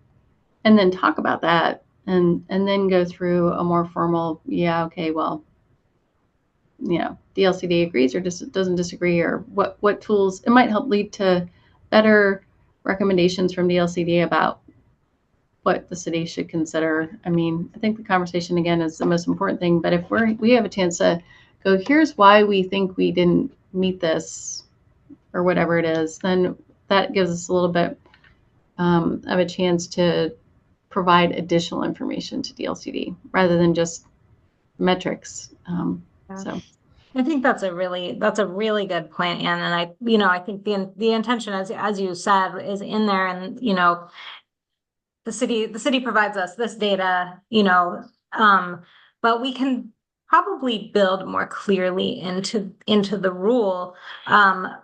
then talk about that, and then go through a more formal, yeah, okay, well, you know, DLCD agrees or doesn't disagree, or what tools. It might help lead to better recommendations from DLCD about what the city should consider. I mean, I think the conversation again is the most important thing, but if we have a chance to go, here's why we think we didn't meet this or whatever it is, then that gives us a little bit of a chance to provide additional information to DLCD rather than just metrics. So I think that's a really good point, Anne. And I think the intention, as you said, is in there. And, you know, the city provides us this data, you know, but we can probably build more clearly into the rule, an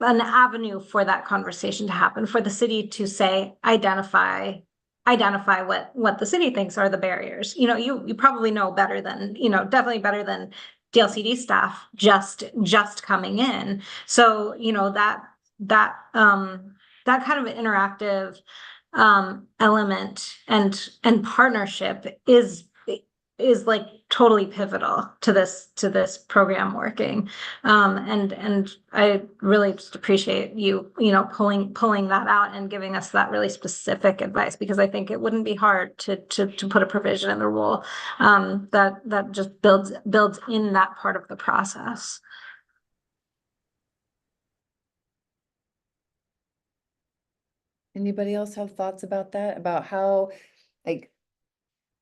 avenue for that conversation to happen, for the city to say, identify what the city thinks are the barriers. You know, you probably know better than, you know, definitely better than DLCD staff just coming in. So, you know, that kind of interactive element and partnership is like totally pivotal to this program working. And I really just appreciate you know, pulling that out and giving us that really specific advice, because I think it wouldn't be hard to put a provision in the rule that just builds in that part of the process. anybody else have thoughts about that? About how, like,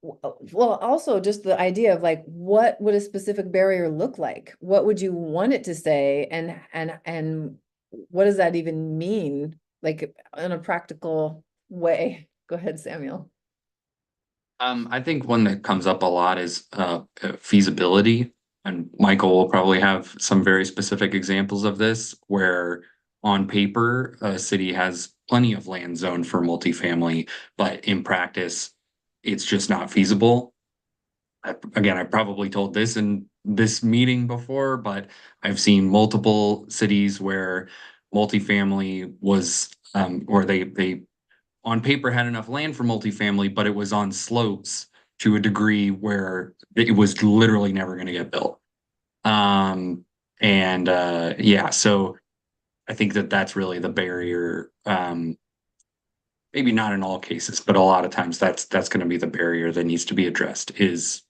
well, also just the idea of like, what would a specific barrier look like? What would you want it to say? And what does that even mean? Like in a practical way? Go ahead, Samuel. I think one that comes up a lot is feasibility, and Michael will probably have some very specific examples of this, where on paper, a city has plenty of land zoned for multifamily, but in practice, it's just not feasible. Again, I probably told this in this meeting before, but I've seen multiple cities where multifamily was, or they on paper had enough land for multifamily, but it was on slopes to a degree where it was literally never going to get built. Yeah, so I think that that's really the barrier. Maybe not in all cases, but a lot of times that's going to be the barrier that needs to be addressed is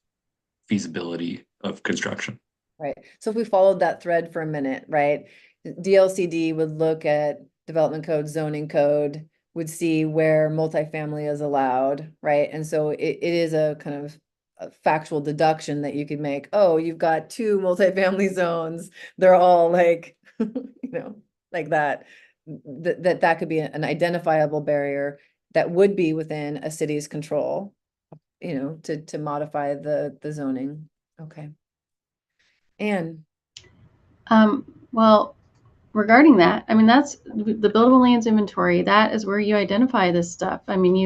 feasibility of construction. Right. So if we followed that thread for a minute, right? DLCD would look at development code, zoning code, would see where multifamily is allowed, right? And so it is a kind of a factual deduction that you could make. Oh, you've got 2 multifamily zones. They're all like, like that. That could be an identifiable barrier that would be within a city's control, to modify the zoning. Okay. And Well, regarding that, I mean, that's the buildable lands inventory. That is where you identify this stuff. I mean, we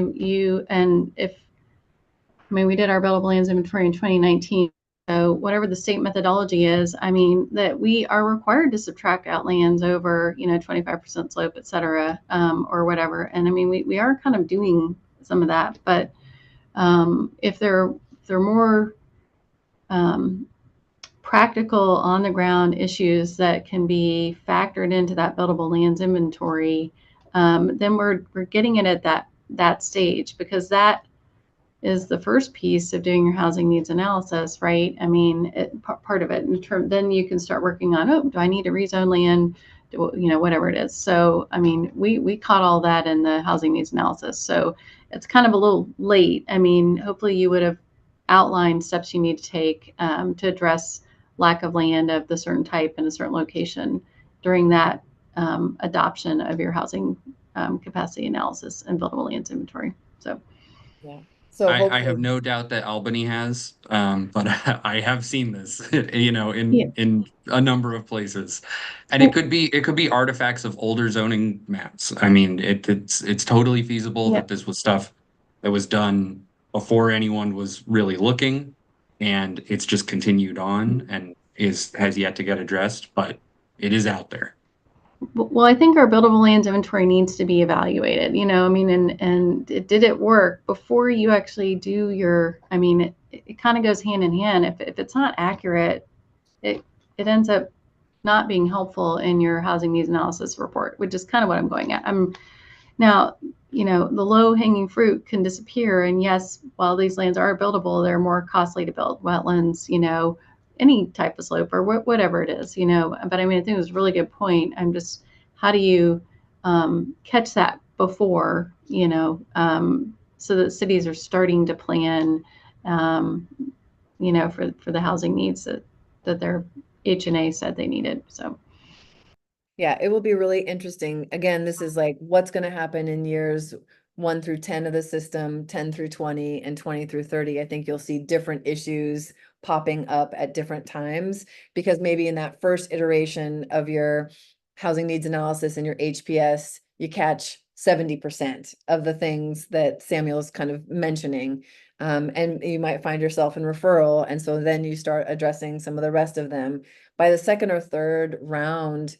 did our buildable lands inventory in 2019. So whatever the state methodology is, I mean, that we are required to subtract out lands over, 25% slope, et cetera, or whatever. And I mean, we are kind of doing some of that, but if they're more practical on the ground issues that can be factored into that buildable lands inventory, then we're getting it at that stage, because that is the first piece of doing your housing needs analysis, right? I mean, part of it. Then you can start working on, do I need to rezone land? Whatever it is. So, I mean, we caught all that in the housing needs analysis. So it's kind of a little late. I mean, hopefully you would have outlined steps you need to take to address lack of land of the certain type in a certain location during that adoption of your housing capacity analysis and buildable lands inventory. So, yeah. So I have hopefully, no doubt that Albany has, but I have seen this, in Yeah. in a number of places, and it could be artifacts of older zoning maps. I mean, it's totally feasible Yeah. that this was stuff that was done before anyone was really looking, and it's just continued on and has yet to get addressed, but it is out there. Well, I think our buildable lands inventory needs to be evaluated, I mean, and did it work before you actually do I mean, it kind of goes hand in hand. If it's not accurate, it ends up not being helpful in your housing needs analysis report, which is kind of what I'm going at. Now, the low hanging fruit can disappear. And yes, while these lands are buildable, they're more costly to build. Wetlands, any type of slope or whatever it is, But I mean, I think it was a really good point. How do you catch that before, so that cities are starting to plan, for the housing needs that their H&A said they needed. So. yeah, it will be really interesting. Again, this is like what's going to happen in years 1 through 10 of the system, 10 through 20, and 20 through 30. I think you'll see different issues popping up at different times, because maybe in that first iteration of your housing needs analysis and your HPS, you catch 70% of the things that Samuel's kind of mentioning. And you might find yourself in referral. And so then you start addressing some of the rest of them. By the second or third round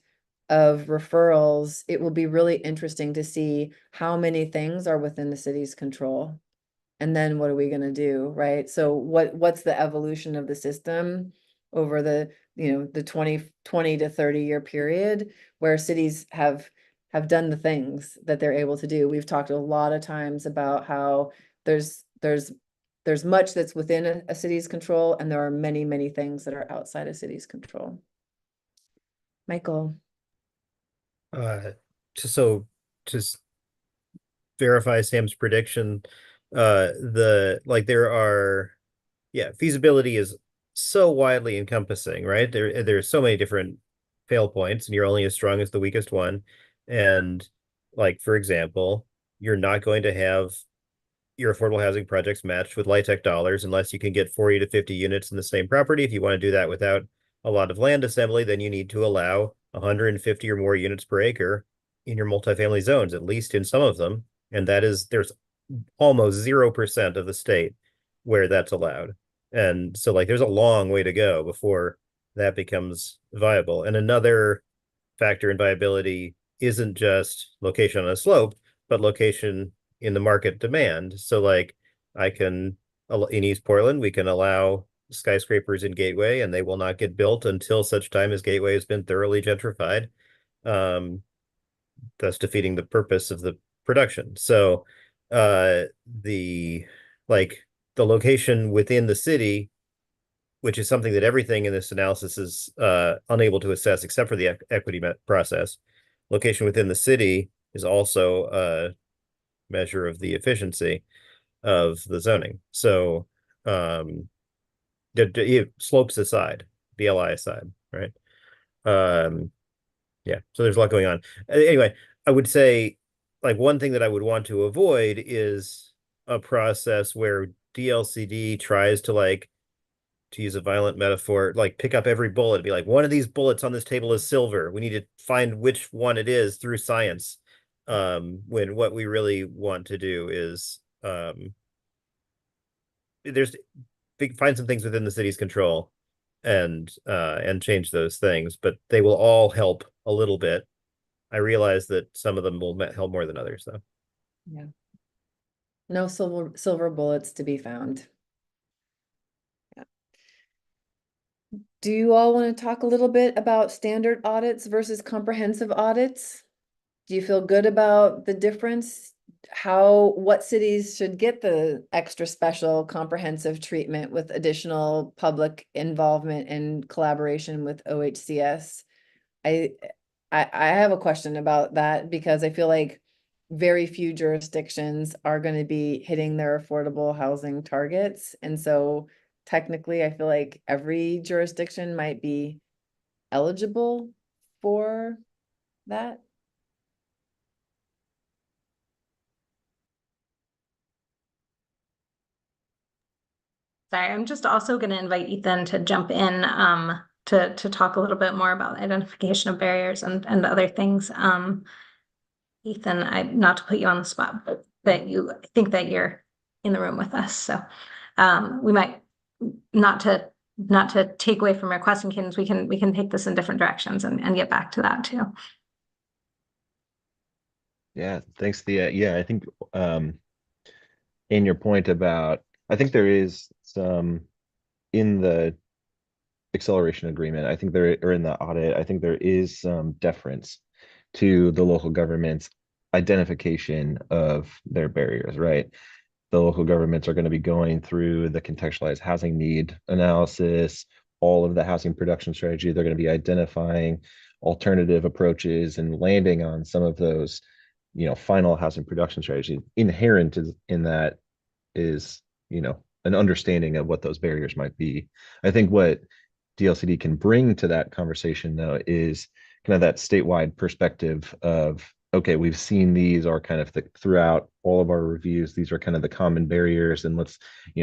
of referrals, it will be really interesting to see how many things are within the city's control. And then what are we going to do, right? So what's the evolution of the system over the 20 to 30-year period where cities have done the things that they're able to do. We've talked a lot of times about how there's much that's within a city's control, and there are many, many things that are outside a city's control. Michael. Just verify Sam's prediction, feasibility is so widely encompassing, right? There's so many different fail points, and you're only as strong as the weakest one. And like, for example, you're not going to have your affordable housing projects matched with LIHTC dollars unless you can get 40 to 50 units in the same property. If you want to do that without a lot of land assembly, then you need to allow 150 or more units per acre in your multifamily zones, at least in some of them. And there's almost 0% of the state where that's allowed. And so there's a long way to go before that becomes viable. And another factor in viability isn't just location on a slope, but location in the market demand. So in East Portland, we can allow skyscrapers in Gateway, and they will not get built until such time as Gateway has been thoroughly gentrified. um, thus defeating the purpose of the production. So the like the location within the city, which is something that everything in this analysis is unable to assess except for the equity process. Location within the city is also a measure of the efficiency of the zoning. So slopes aside, BLI aside, right? Yeah, so there's a lot going on. Anyway, I would say like one thing that I would want to avoid is a process where DLCD tries to, like, to use a violent metaphor, like pick up every bullet, be like, one of these bullets on this table is silver. We need to find which one it is through science. When what we really want to do is there's find some things within the city's control and change those things, but they will all help a little bit. I realize that some of them will help more than others, though. Yeah. No silver bullets to be found. Yeah. Do you all want to talk a little bit about standard audits versus comprehensive audits? Do you feel good about the difference? What cities should get the extra special comprehensive treatment with additional public involvement and collaboration with OHCS? I have a question about that because I feel like very few jurisdictions are going to be hitting their affordable housing targets. And so technically, I feel like every jurisdiction might be eligible for that. Sorry, I'm just also going to invite Ethan to jump in to talk a little bit more about identification of barriers and other things. Ethan, not to put you on the spot, but I think that you're in the room with us. So we might not to take away from your question, Cadence, we can take this in different directions and get back to that too. Yeah, thanks, Thea. Yeah, I think in your point about, I think there is some in the acceleration agreement, I think there, or in the audit, I think there is some deference to the local government's identification of their barriers, right? The local governments are going to be going through the contextualized housing need analysis, all of the housing production strategy. They're going to be identifying alternative approaches and landing on some of those, final housing production strategy. Inherent in that is, an understanding of what those barriers might be. I think what DLCD can bring to that conversation, though, is kind of that statewide perspective of, okay, we've seen these are kind of throughout all of our reviews. These are kind of the common barriers, and let's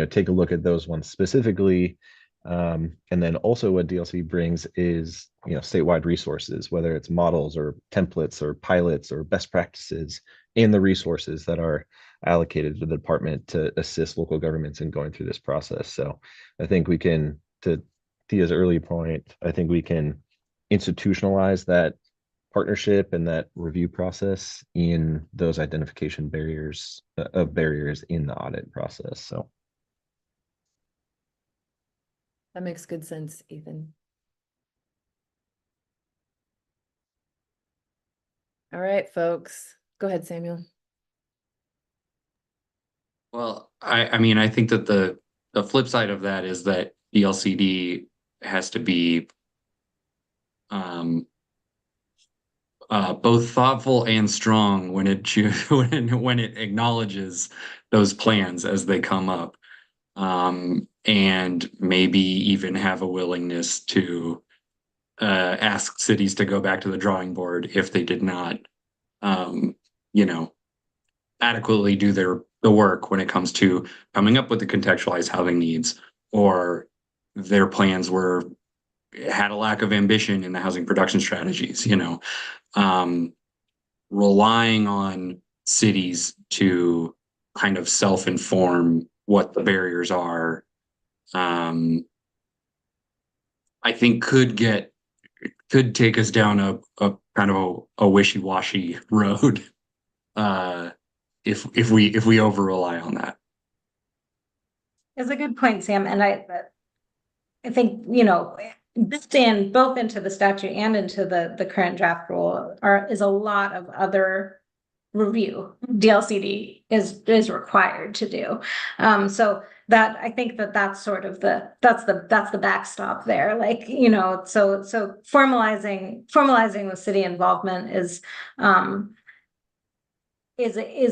take a look at those ones specifically. And then also what DLCD brings is statewide resources, whether it's models or templates or pilots or best practices, and the resources that are allocated to the department to assist local governments in going through this process. So I think we can, to Thea's early point, I think we can institutionalize that partnership and that review process in those identification barriers in the audit process. So That makes good sense, Ethan. All right, folks. Go ahead, Samuel. Well, I mean, I think that the flip side of that is that DLCD has to be both thoughtful and strong when it when it acknowledges those plans as they come up, and maybe even have a willingness to ask cities to go back to the drawing board if they did not, adequately do the work when it comes to coming up with the contextualized housing needs, or their plans had a lack of ambition in the housing production strategies, relying on cities to kind of self-inform what the barriers are, I think could take us down a kind of a wishy-washy road, if we over rely on that. It's a good point, Sam. And I think, built in both into the statute and into the current draft rule is a lot of other review DLCD is required to do. So that I think that's sort of that's the backstop there. Like, you know, so formalizing the city involvement is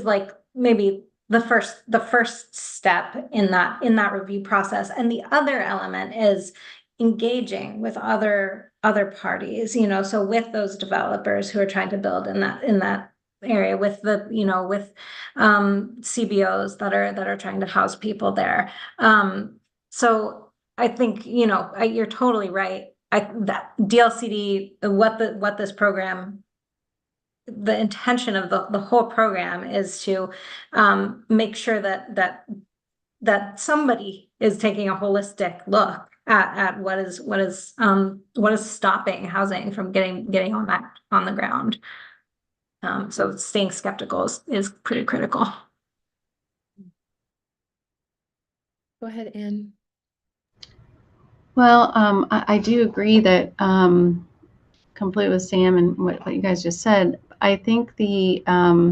like maybe the first step in that review process. And the other element is engaging with other parties, you know, so with those developers who are trying to build in that area, with the, you know, with CBOs that are trying to house people there. So I think, you know, you're totally right. That DLCD, what this program, the intention of the whole program is to make sure that somebody is taking a holistic look at what is stopping housing from getting on the ground. So staying skeptical is pretty critical. Go ahead, Anne. Well, I do agree that complete with Sam and what you guys just said. I think there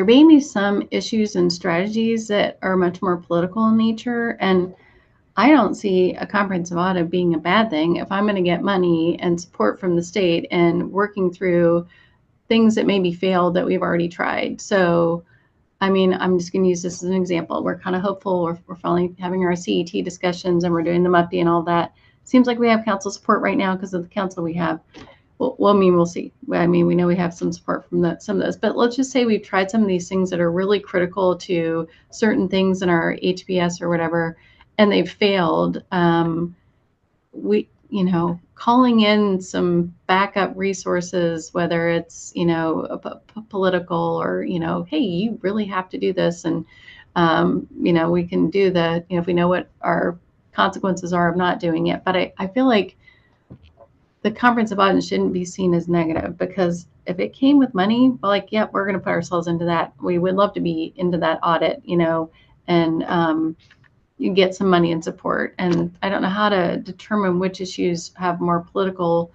may be some issues and strategies that are much more political in nature, and I don't see a comprehensive audit being a bad thing if I'm going to get money and support from the state and working through things that maybe failed that we've already tried. So, I mean, I'm just going to use this as an example. We're kind of hopeful. We're finally having our CET discussions and we're doing the MUFTI and all that. Seems like we have council support right now because of the council we have. Well, I mean, we'll see. I mean, we know we have some support from some of those, but let's just say we've tried some of these things that are really critical to certain things in our HBS or whatever, and they've failed. You know, calling in some backup resources, whether it's, you know, political or, you know, hey, you really have to do this. And, you know, we can do the, you know, if we know what our consequences are of not doing it. But I feel like the comprehensive audit shouldn't be seen as negative, because if it came with money, well, like, yeah, we're going to put ourselves into that. We would love to be into that audit, you know, and you get some money and support. And I don't know how to determine which issues have more political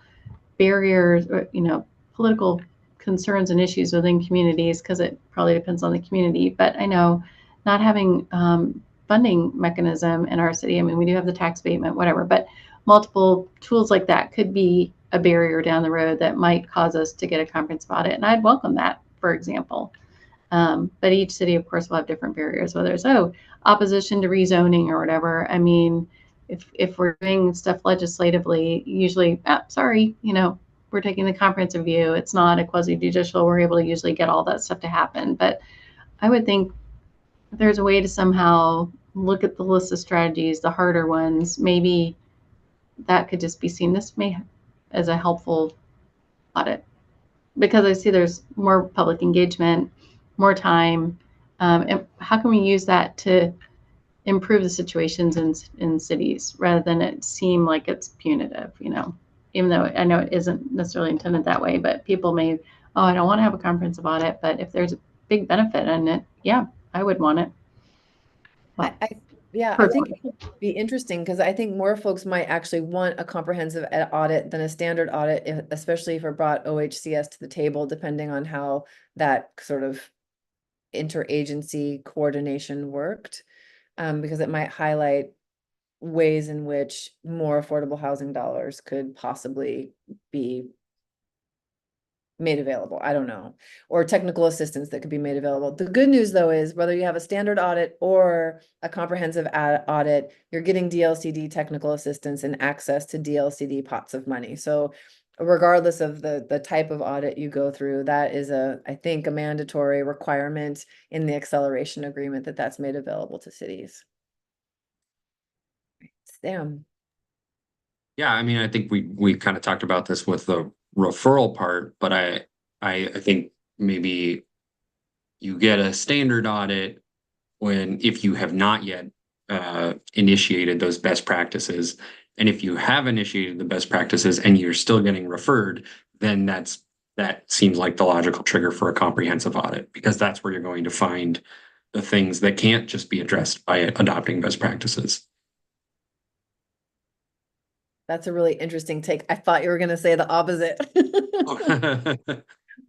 barriers or, you know, political concerns and issues within communities, because it probably depends on the community. But I know not having funding mechanism in our city, I mean, we do have the tax abatement, whatever, but multiple tools like that could be a barrier down the road that might cause us to get a comprehensive audit. And I'd welcome that, for example. But each city, of course, will have different barriers, whether it's, opposition to rezoning or whatever. I mean, if we're doing stuff legislatively, usually, sorry, you know, we're taking the comprehensive view. It's not a quasi-judicial. We're able to usually get all that stuff to happen. But I would think if there's a way to somehow look at the list of strategies, the harder ones, maybe that could just be seen as a helpful audit, because I see there's more public engagement, more time. And how can we use that to improve the situations in cities rather than it seem like it's punitive, you know, even though I know it isn't necessarily intended that way, but people may, I don't want to have a comprehensive audit, but if there's a big benefit in it, yeah, I would want it. I think it would be interesting, because I think more folks might actually want a comprehensive audit than a standard audit, especially if it brought OHCS to the table, depending on how that sort of interagency coordination worked, because it might highlight ways in which more affordable housing dollars could possibly be made available. I don't know, or technical assistance that could be made available. The good news, though, is whether you have a standard audit or a comprehensive audit, you're getting DLCD technical assistance and access to DLCD pots of money. So regardless of the type of audit you go through, that is I think a mandatory requirement in the acceleration agreement that's made available to cities. Sam. Yeah, I mean, I think we kind of talked about this with the referral part, but I think maybe you get a standard audit if you have not yet initiated those best practices. And if you have initiated the best practices and you're still getting referred, then that seems like the logical trigger for a comprehensive audit, because that's where you're going to find the things that can't just be addressed by adopting best practices. That's a really interesting take. I thought you were gonna say the opposite.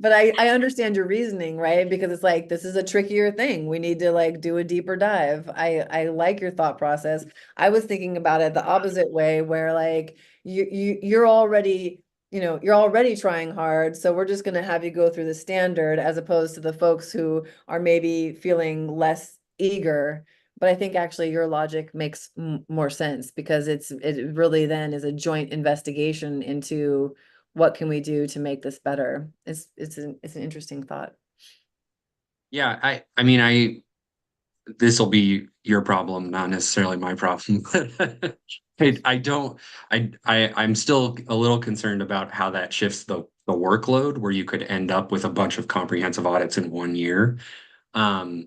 But I understand your reasoning, right? Because it's like, this is a trickier thing. We need to like do a deeper dive. I like your thought process. I was thinking about it the opposite way, where like you're already, you're already trying hard. So we're just gonna have you go through the standard as opposed to the folks who are maybe feeling less eager. But I think actually your logic makes more sense, because it really then is a joint investigation into what can we do to make this better. It's an interesting thought. Yeah, I mean, this will be your problem, not necessarily my problem. I don't, I'm still a little concerned about how that shifts the workload, where you could end up with a bunch of comprehensive audits in 1 year. But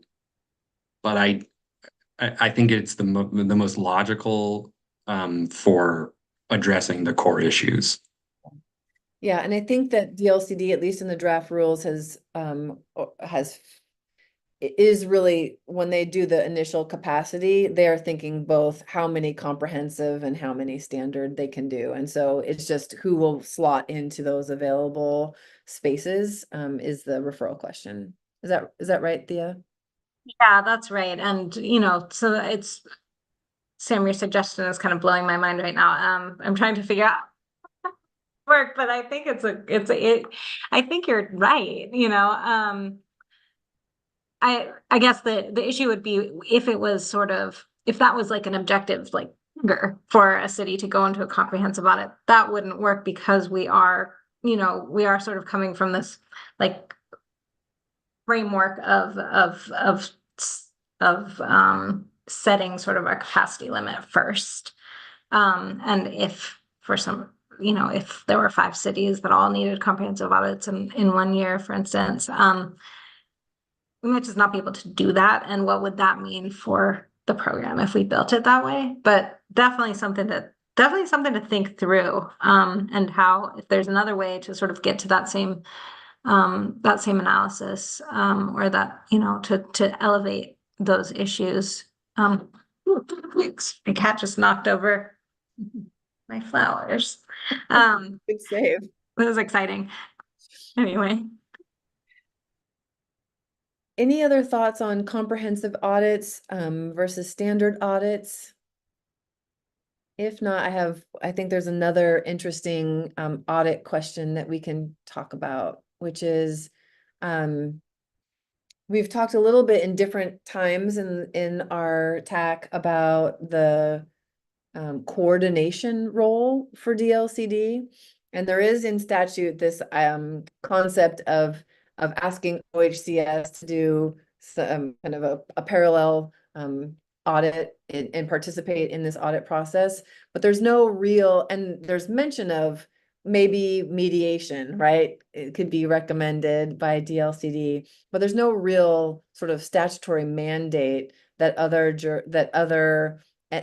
I think it's the most logical for addressing the core issues. Yeah, and I think that DLCD, at least in the draft rules, is really, when they do the initial capacity, they are thinking both how many comprehensive and how many standard they can do. And so it's just who will slot into those available spaces, is the referral question. Is that right, Thea? Yeah, that's right. And, so it's, Sam, your suggestion is kind of blowing my mind right now. I'm trying to figure out work, but I think I think you're right, I guess the issue would be if it was if that was like an objective, like for a city to go into a comprehensive audit, that wouldn't work, because we are sort of coming from this like framework of setting sort of our capacity limit first. And if for some, if there were 5 cities that all needed comprehensive audits in 1 year, for instance, we might just not be able to do that. And what would that mean for the program if we built it that way? But definitely something to think through. And how, if there's another way to sort of get to that same analysis, or that, to elevate those issues. My cat just knocked over my flowers. Good save. It was exciting. Anyway. Any other thoughts on comprehensive audits versus standard audits? If not, I think there's another interesting audit question that we can talk about, which is, we've talked a little bit in different times in our TAC about the coordination role for DLCD. And there is in statute this concept of asking OHCS to do some kind of a parallel audit and participate in this audit process. But there's no real, and there's mention of maybe mediation, right? It could be recommended by DLCD, but there's no real sort of statutory mandate that other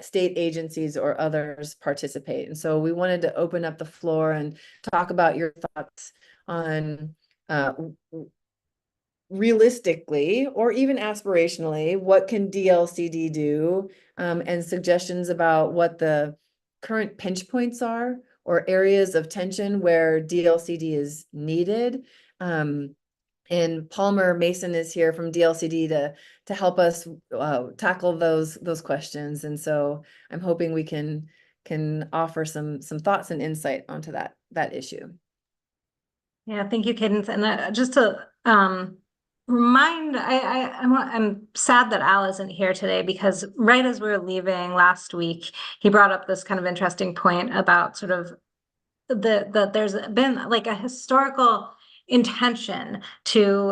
state agencies or others participate. And so we wanted to open up the floor and talk about your thoughts on realistically, or even aspirationally, what can DLCD do, and suggestions about what the current pinch points are, or areas of tension where DLCD is needed. And Palmer Mason is here from DLCD to help us tackle those questions. And so I'm hoping we can offer some thoughts and insight onto that issue. Yeah, thank you, Cadence. And just to remind, I'm sad that Al isn't here today, because right as we were leaving last week, he brought up this kind of interesting point about sort of that there's been like a historical intention to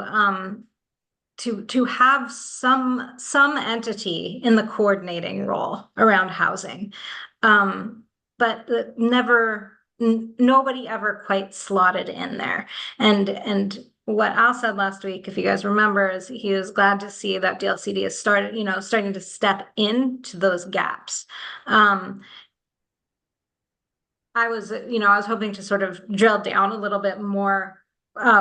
have some entity in the coordinating role around housing, but nobody ever quite slotted in there. And what Al said last week, if you guys remember, is he was glad to see that DLCD has starting to step into those gaps. I was hoping to sort of drill down a little bit more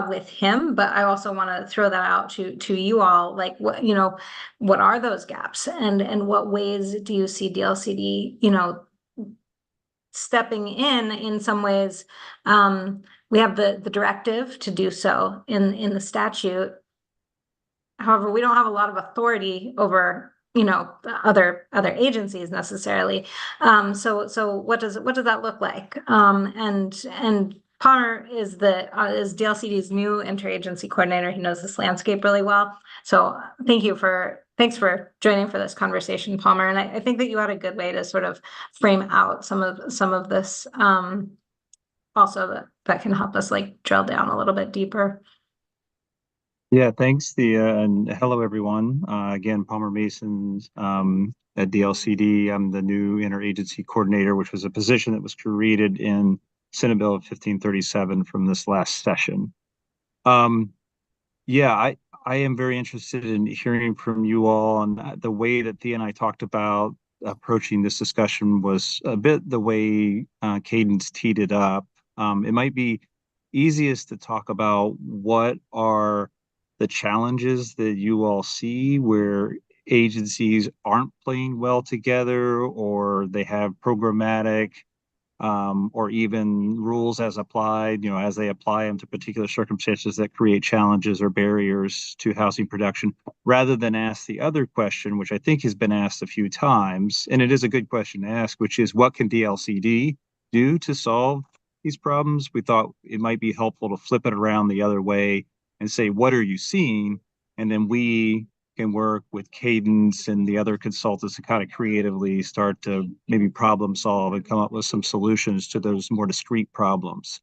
with him, but I also want to throw that out to you all, like what are those gaps, and what ways do you see DLCD, stepping in some ways. We have the directive to do so in the statute. However, we don't have a lot of authority over, you know, other agencies necessarily. So what does that look like? And Palmer is DLCD's new interagency coordinator. He knows this landscape really well. So thanks for joining for this conversation, Palmer. And I think that you had a good way to sort of frame out some of this also that can help us like drill down a little bit deeper. Yeah, thanks, Thea, and hello, everyone. Again, Palmer Masons at DLCD. I'm the new interagency coordinator, which was a position that was created in Senate Bill 1537 from this last session. Yeah, I am very interested in hearing from you all, and the way that Thea and I talked about approaching this discussion was a bit the way Cadence teed it up. It might be easiest to talk about what are the challenges that you all see where agencies aren't playing well together, or they have programmatic or even rules as applied, as they apply them to particular circumstances that create challenges or barriers to housing production, rather than ask the other question, which I think has been asked a few times, and it is a good question to ask, which is what can DLCD do to solve these problems? We thought it might be helpful to flip it around the other way and say, what are you seeing? And then we can work with Cadence and the other consultants to kind of creatively start to maybe problem solve and come up with some solutions to those more discrete problems.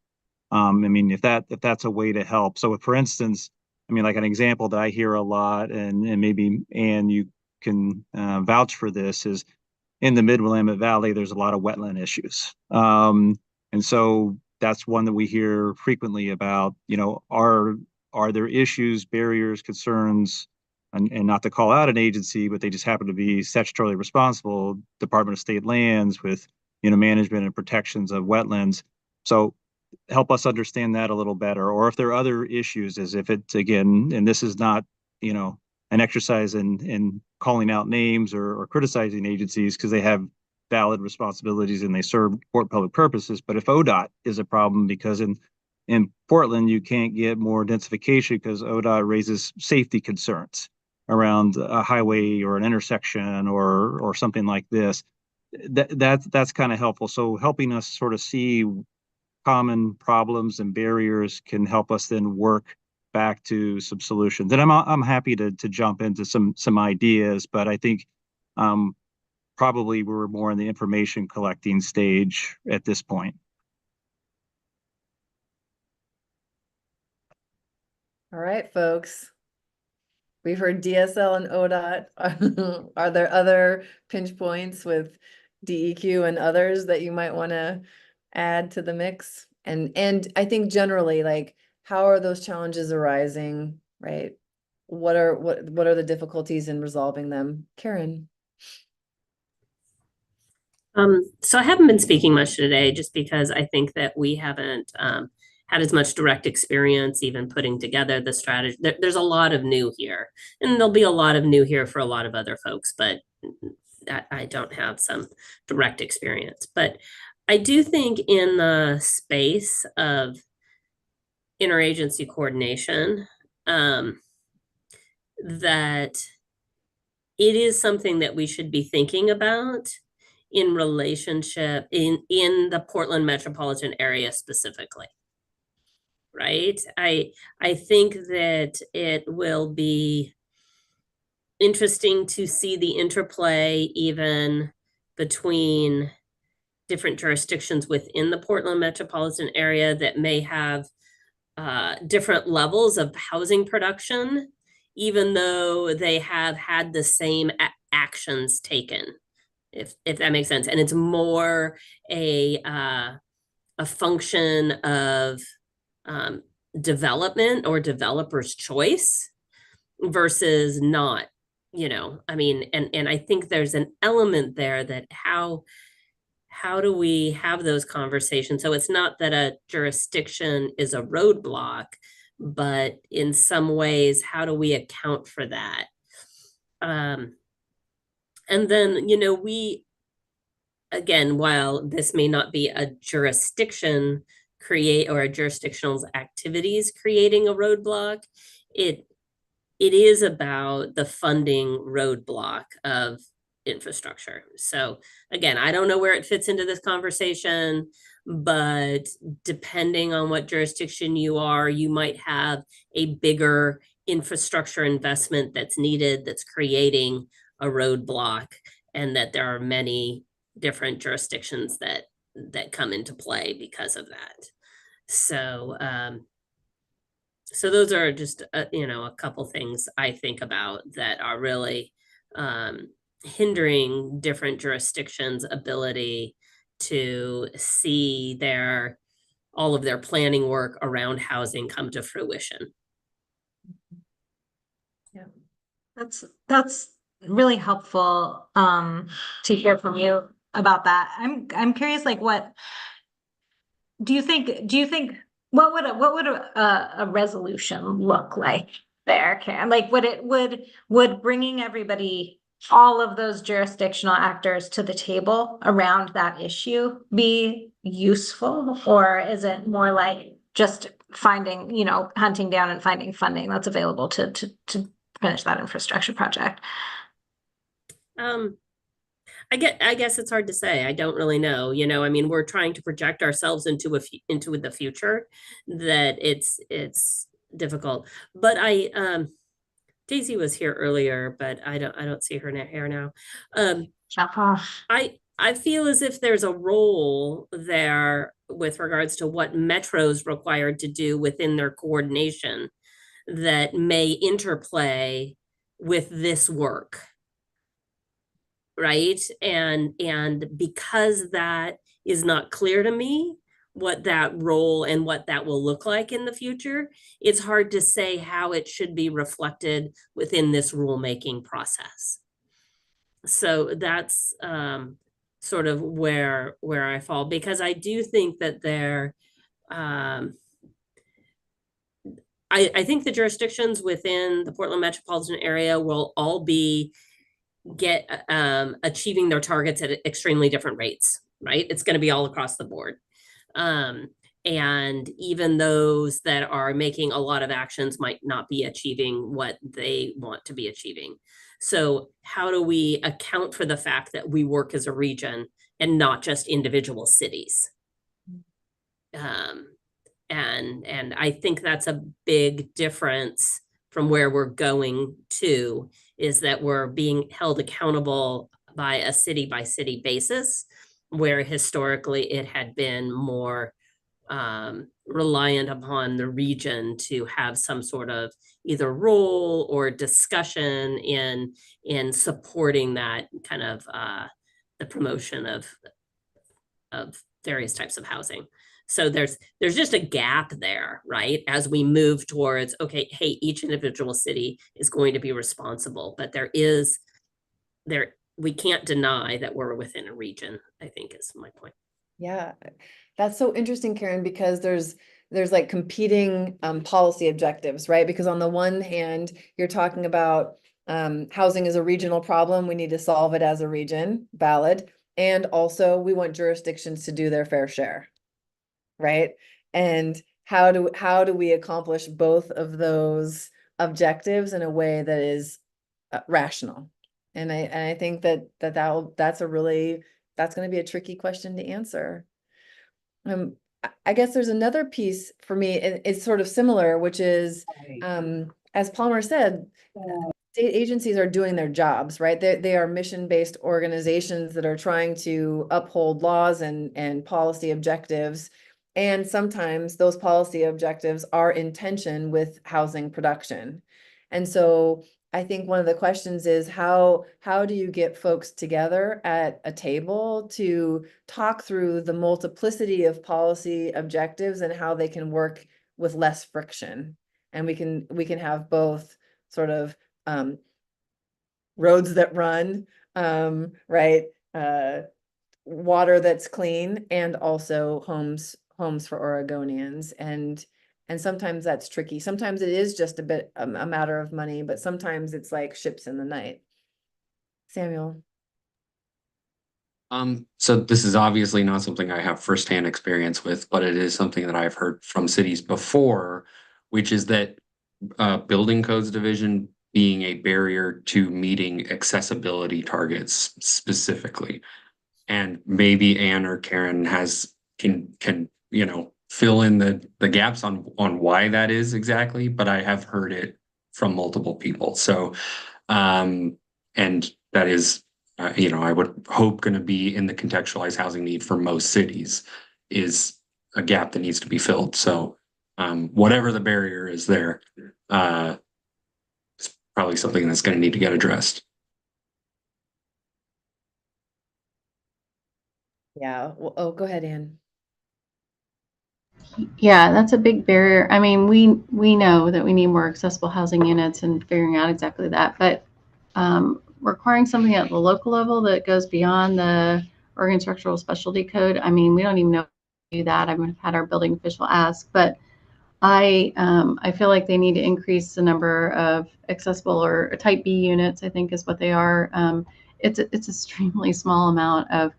I mean, if that's a way to help. So for instance, I mean, like an example that I hear a lot, and maybe Anne, you can vouch for this, is in the Mid-Willamette Valley, there's a lot of wetland issues. And so that's one that we hear frequently about, are there issues, barriers, concerns, and not to call out an agency, but they just happen to be statutorily responsible, Department of State Lands with, management and protections of wetlands. So help us understand that a little better. Or if there are other issues, as if it's, again, and this is not, an exercise in calling out names or criticizing agencies because they have valid responsibilities and they serve important public purposes. But if ODOT is a problem because in Portland, you can't get more densification because ODOT raises safety concerns around a highway or an intersection or something like this. That's kind of helpful. So helping us sort of see common problems and barriers can help us then work back to some solutions. And I'm happy to jump into some ideas, but I think probably we're more in the information collecting stage at this point. All right, folks. We've heard DSL and ODOT. Are there other pinch points with DEQ and others that you might want to add to the mix? And I think generally, like, how are those challenges arising, right? What are the difficulties in resolving them? Karen. So I haven't been speaking much today just because I think that we haven't had as much direct experience even putting together the strategy. There's a lot of new here, and there'll be a lot of new here for a lot of other folks, but I don't have some direct experience. But I do think in the space of interagency coordination, that it is something that we should be thinking about in relationship in the Portland metropolitan area specifically. Right? I think that it will be interesting to see the interplay even between different jurisdictions within the Portland metropolitan area that may have different levels of housing production, even though they have had the same actions taken, if that makes sense. And it's more a function of development or developer's choice versus not, I mean, and I think there's an element there that how do we have those conversations? So it's not that a jurisdiction is a roadblock, but in some ways, how do we account for that? And then, again, while this may not be a jurisdiction or a jurisdictional activities creating a roadblock, it is about the funding roadblock of infrastructure. So again, I don't know where it fits into this conversation, but depending on what jurisdiction you are, you might have a bigger infrastructure investment that's needed, that's creating a roadblock, and that there are many different jurisdictions that come into play because of that. So so those are just a couple things I think about that are really hindering different jurisdictions' ability to see all of their planning work around housing come to fruition. That's really helpful to hear from you about that. I'm curious, like, what do you think what would a resolution look like there, Karen? Like, would bringing everybody, all of those jurisdictional actors to the table around that issue be useful, or is it more like just finding, hunting down and finding funding that's available to finish that infrastructure project? I guess it's hard to say. I don't really know. I mean, we're trying to project ourselves into the future, that it's difficult. But Daisy was here earlier, but I don't see her here now. I feel as if there's a role there with regards to what Metro's required to do within their coordination that may interplay with this work. Right. And because that is not clear to me, what that role and what that will look like in the future, it's hard to say how it should be reflected within this rulemaking process. So that's sort of where I fall, because I do think that I think the jurisdictions within the Portland metropolitan area will all achieving their targets at extremely different rates, right? It's going to be all across the board. And even those that are making a lot of actions might not be achieving what they want to be achieving. So how do we account for the fact that we work as a region and not just individual cities? And I think that's a big difference from where we're going to, is that we're being held accountable by a city by city basis, where historically it had been more reliant upon the region to have some sort of either role or discussion in supporting that kind of the promotion of various types of housing. So there's just a gap there, right? As we move towards, okay, hey, each individual city is going to be responsible, but we can't deny that we're within a region, I think is my point. Yeah, that's so interesting, Karen, because there's like competing policy objectives, right? Because on the one hand, you're talking about housing is a regional problem. We need to solve it as a region, valid. And also we want jurisdictions to do their fair share. Right. And how do we accomplish both of those objectives in a way that is rational? And I think that's going to be a tricky question to answer. I guess there's another piece for me, and it's sort of similar, which is, as Palmer said, state agencies are doing their jobs, right? They are mission-based organizations that are trying to uphold laws and policy objectives. And sometimes those policy objectives are in tension with housing production. And so I think one of the questions is how do you get folks together at a table to talk through the multiplicity of policy objectives and how they can work with less friction? And we can have both sort of roads that run, right? Water that's clean, and also homes for Oregonians. And sometimes that's tricky. Sometimes it is just a matter of money, but sometimes it's like ships in the night. Samuel. So this is obviously not something I have firsthand experience with, but it is something that I've heard from cities before, which is that building codes division being a barrier to meeting accessibility targets specifically. And maybe Anne or Karen can fill in the gaps on why that is exactly, but I have heard it from multiple people. So and that is I would hope going to be in the contextualized housing need for most cities is a gap that needs to be filled. So whatever the barrier is there, it's probably something that's going to need to get addressed. Yeah. Oh, go ahead, Anne. Yeah, that's a big barrier. I mean, we know that we need more accessible housing units and figuring out exactly that, but requiring something at the local level that goes beyond the Oregon Structural Specialty Code. I mean, we don't even know how to do that. I've had our building official ask, but I feel like they need to increase the number of accessible or type B units, I think is what they are. It's extremely small amount of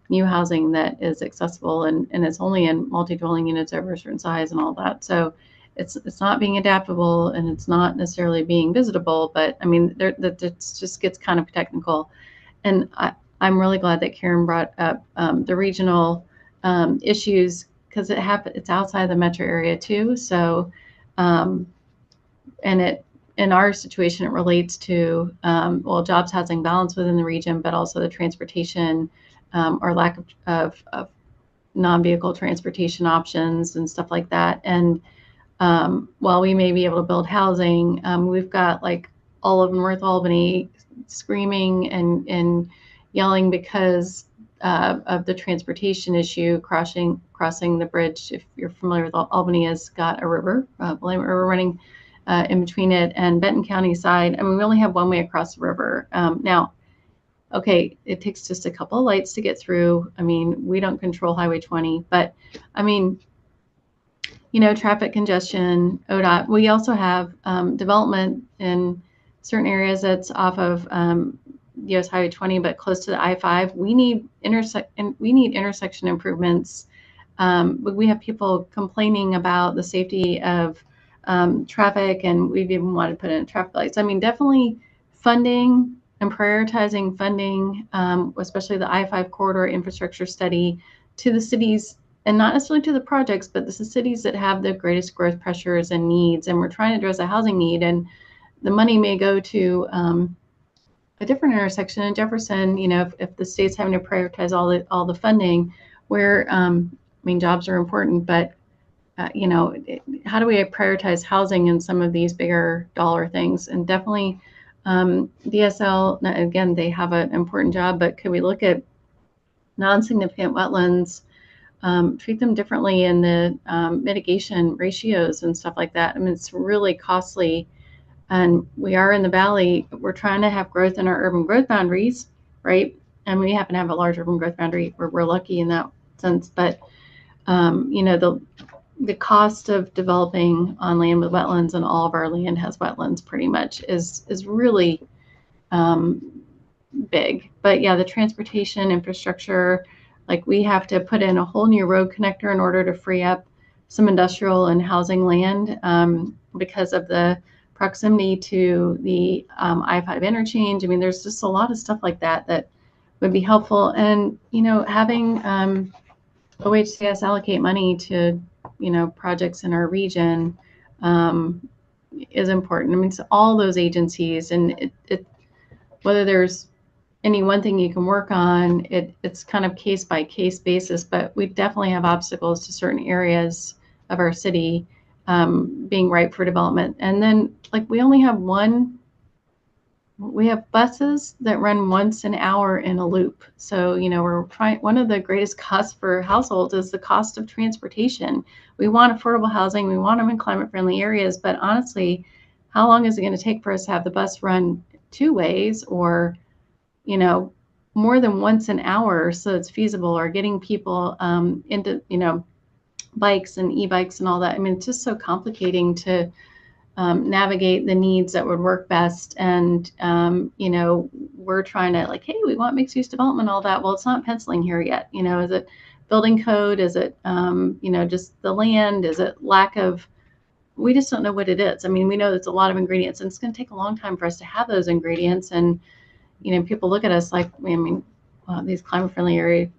new housing that is accessible, and it's only in multi-dwelling units over a certain size and all that. So it's not being adaptable, and it's not necessarily being visitable, but I mean, that just gets kind of technical. And I'm really glad that Karen brought up the regional issues, because it's outside the metro area too. So, and in our situation, it relates to, jobs, housing balance within the region, but also the transportation or lack of non-vehicle transportation options and stuff like that. And while we may be able to build housing, we've got like all of North Albany screaming and yelling because of the transportation issue, crossing the bridge. If you're familiar with Albany, has got a river, Willamette River running in between it and Benton County side. I mean, we only have one way across the river. Now, okay, it takes just a couple of lights to get through. I mean, we don't control Highway 20, but I mean, traffic congestion, ODOT. We also have development in certain areas that's off of US Highway 20, but close to the I-5. We need intersection improvements. But we have people complaining about the safety of traffic, and we've even wanted to put in traffic lights. I mean, definitely funding and prioritizing funding, especially the I-5 corridor infrastructure study, to the cities, and not necessarily to the projects, but the cities that have the greatest growth pressures and needs. And we're trying to address a housing need, and the money may go to a different intersection in Jefferson. If the state's having to prioritize all the funding, where I mean, jobs are important, but how do we prioritize housing in some of these bigger dollar things? And definitely DSL, again, they have an important job, but could we look at non-significant wetlands, treat them differently in the mitigation ratios and stuff like that? I mean, it's really costly. And we are in the valley. We're trying to have growth in our urban growth boundaries, right? And we happen to have a large urban growth boundary. We're lucky in that sense. But the cost of developing on land with wetlands, and all of our land has wetlands pretty much, is really big. But yeah, the transportation infrastructure, like we have to put in a whole new road connector in order to free up some industrial and housing land because of the proximity to the I-5 interchange. I mean, there's just a lot of stuff like that would be helpful. And, having OHCS allocate money to, projects in our region is important. I mean, so all those agencies, and whether there's any one thing you can work on, it's kind of case by case basis, but we definitely have obstacles to certain areas of our city being ripe for development. And then, like, we have buses that run once an hour in a loop. So, we're trying, one of the greatest costs for households is the cost of transportation. We want affordable housing. We want them in climate friendly areas, but honestly, how long is it going to take for us to have the bus run 2 ways, or, more than once an hour, so it's feasible, or getting people into, bikes and e-bikes and all that? I mean, it's just so complicating to navigate the needs that would work best. And, you know, we're trying to like, hey, we want mixed use development, all that. Well, it's not penciling here yet. You know, is it building code? Is it, you know, just the land? Is it lack of, we just don't know what it is. I mean, we know it's a lot of ingredients, and it's going to take a long time for us to have those ingredients. And, you know, people look at us like, I mean, these climate friendly area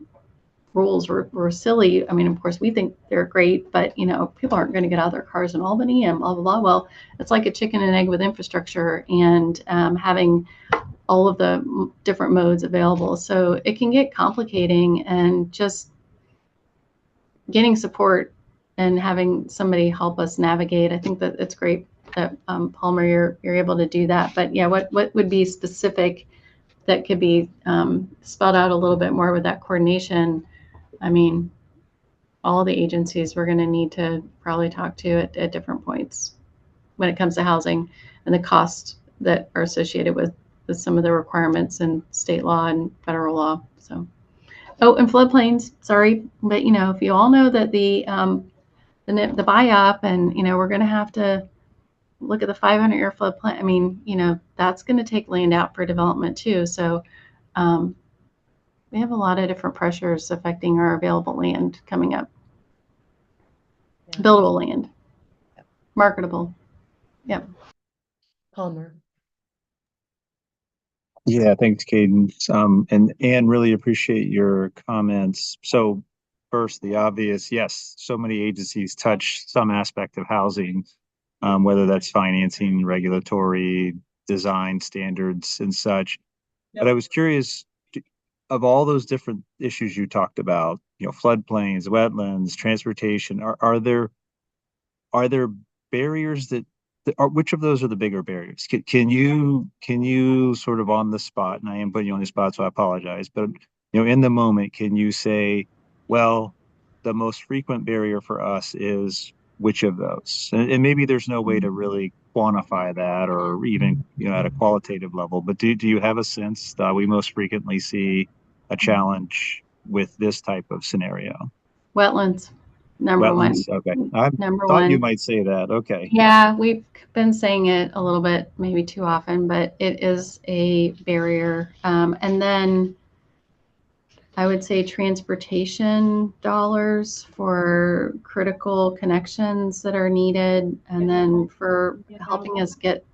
rules were silly. I mean, of course, we think they're great, but, you know, people aren't going to get out of their cars in Albany and blah, blah, blah. Well, it's like a chicken and egg with infrastructure and having all of the different modes available. So it can get complicating, and just getting support and having somebody help us navigate. I think that it's great that Palmer, you're able to do that. But yeah, what would be specific that could be spelled out a little bit more with that coordination? I mean, all the agencies we're going to need to probably talk to at different points when it comes to housing and the costs that are associated with some of the requirements in state law and federal law. So, oh, and floodplains, sorry, but you know, if you all know that the BIOP, and you know, we're going to have to look at the 500-year floodplain. I mean, you know, that's going to take land out for development too. So we have a lot of different pressures affecting our available land coming up. Yeah. Buildable land, marketable. Yep. Palmer. Yeah, thanks, Cadence. And Anne, really appreciate your comments. So first, the obvious, yes, so many agencies touch some aspect of housing, whether that's financing, regulatory, design standards and such. But I was curious, of all those different issues you talked about, you know, floodplains, wetlands, transportation, are there barriers that are, which of those are the bigger barriers? Can you sort of on the spot, and I am putting you on the spot, so I apologize, but you know, in the moment, can you say, well, the most frequent barrier for us is which of those? And maybe there's no way to really quantify that, or even, you know, at a qualitative level, but do you have a sense that we most frequently see a challenge with this type of scenario? Wetlands, number one. Wetlands, okay. I Number thought you one. might say that. Okay. Yeah, we've been saying it a little bit, maybe too often, but it is a barrier. And then I would say transportation dollars for critical connections that are needed, and then for helping us get,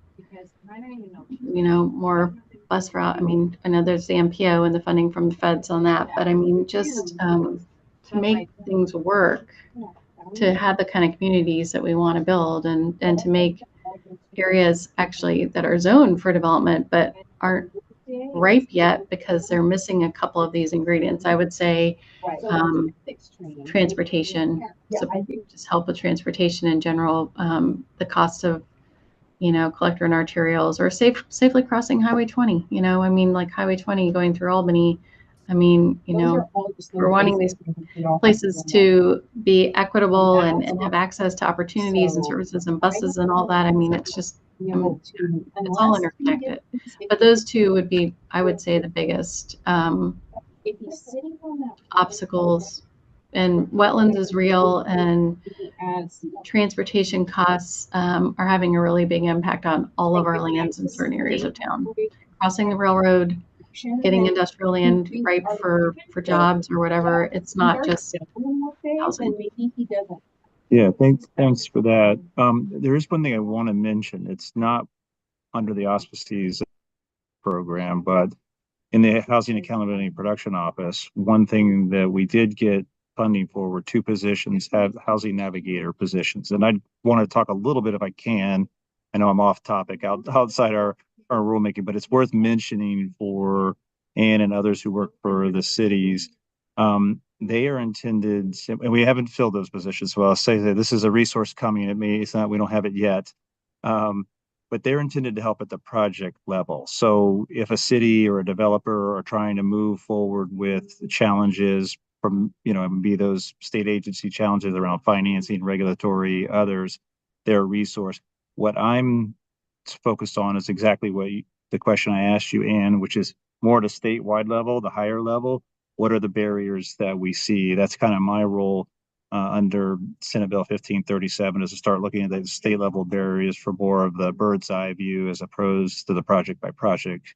you know, more bus route. I mean, I know there's the MPO and the funding from the feds on that, but I mean, just to make things work, to have the kind of communities that we want to build, and to make areas actually that are zoned for development but aren't ripe yet because they're missing a couple of these ingredients. I would say transportation, so just help with transportation in general, the cost of, you know, collector and arterials, or safely crossing Highway 20. You know, I mean, like Highway 20 going through Albany. I mean, you know, we're wanting these places to be equitable and have access to opportunities and services and buses and all that. I mean, it's just, it's all interconnected. But those two would be, I would say, the biggest obstacles. And wetlands is real, and transportation costs are having a really big impact on all of our lands in certain areas of town. Crossing the railroad, getting industrial land ripe for jobs or whatever. It's not just housing. Yeah, thanks for that. There is one thing I want to mention. It's not under the auspices program, but in the Housing Accountability Production Office, one thing that we did get funding for were two positions, have housing navigator positions. And I want to talk a little bit, if I can. I know I'm off topic outside our rulemaking, but it's worth mentioning for Anne and others who work for the cities. They are intended, and we haven't filled those positions. So I'll say that this is a resource coming. It's not, we don't have it yet. But they're intended to help at the project level. So if a city or a developer are trying to move forward with challenges from, you know, be those state agency challenges around financing, regulatory, others, they're a resource. What I'm focused on is exactly what the question I asked you, Anne, which is more at a statewide level, the higher level. What are the barriers that we see? That's kind of my role. under Senate Bill 1537 is to start looking at the state level barriers for more of the bird's eye view as opposed to the project by project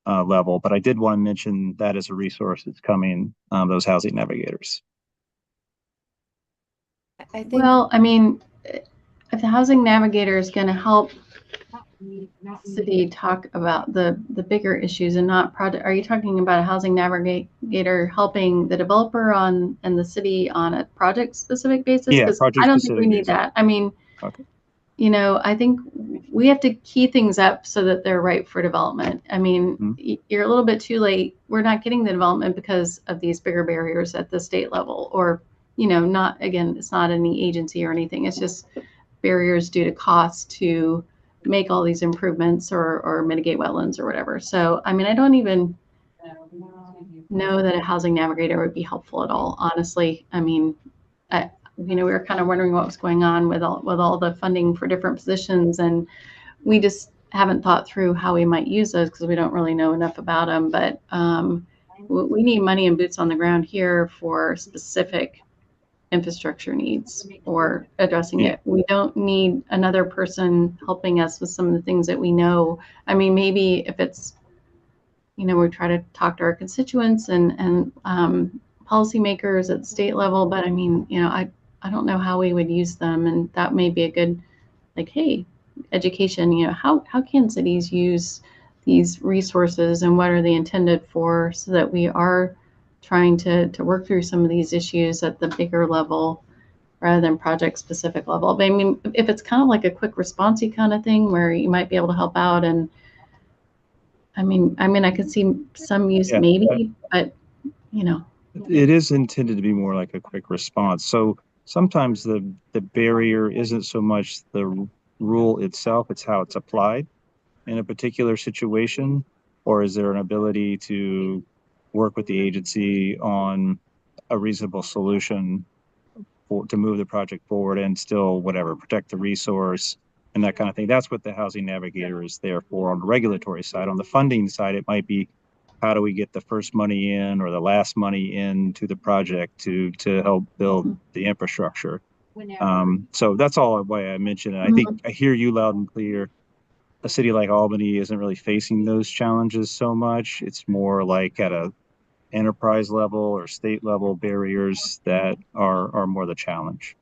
level. But I did want to mention that as a resource that's coming, those housing navigators. I think, Well, I mean, if the housing navigator is going to help city talk about the bigger issues and not project, are you talking about a housing navigator helping the developer on and the city on a project specific basis? Yeah, Because project I don't think we specific need basis. that. I mean, Okay. you know, I think we have to key things up so that they're right for development. I mean, you're a little bit too late. We're not getting the development because of these bigger barriers at the state level, or, you know, not, again, it's not any agency or anything. It's just barriers due to cost to make all these improvements or mitigate wetlands or whatever. So, I mean, I don't even know that a housing navigator would be helpful at all, honestly. I mean, you know, we were kind of wondering what was going on with all the funding for different positions, and we just haven't thought through how we might use those because we don't really know enough about them. But we need money and boots on the ground here for specific infrastructure needs or addressing it. We don't need another person helping us with some of the things that we know. I mean, maybe if it's, you know, we try to talk to our constituents and policymakers at the state level, but I mean, you know, I don't know how we would use them, and that may be a good, like, hey, education, you know, how can cities use these resources and what are they intended for, so that we are trying to work through some of these issues at the bigger level rather than project specific level. But I mean, if it's kind of like a quick responsey kind of thing where you might be able to help out, and I mean, I could see some use maybe, but you know. It is intended to be more like a quick response. So sometimes the barrier isn't so much the rule itself, it's how it's applied in a particular situation. Or is there an ability to work with the agency on a reasonable solution to move the project forward and still whatever, protect the resource and that kind of thing. That's what the housing navigator is there for on the regulatory side. On the funding side, it might be, how do we get the first money in or the last money into the project to help build the infrastructure. So that's all why I mentioned it. I think I hear you loud and clear. A city like Albany isn't really facing those challenges so much. It's more like at a enterprise level or state level barriers that are more the challenge.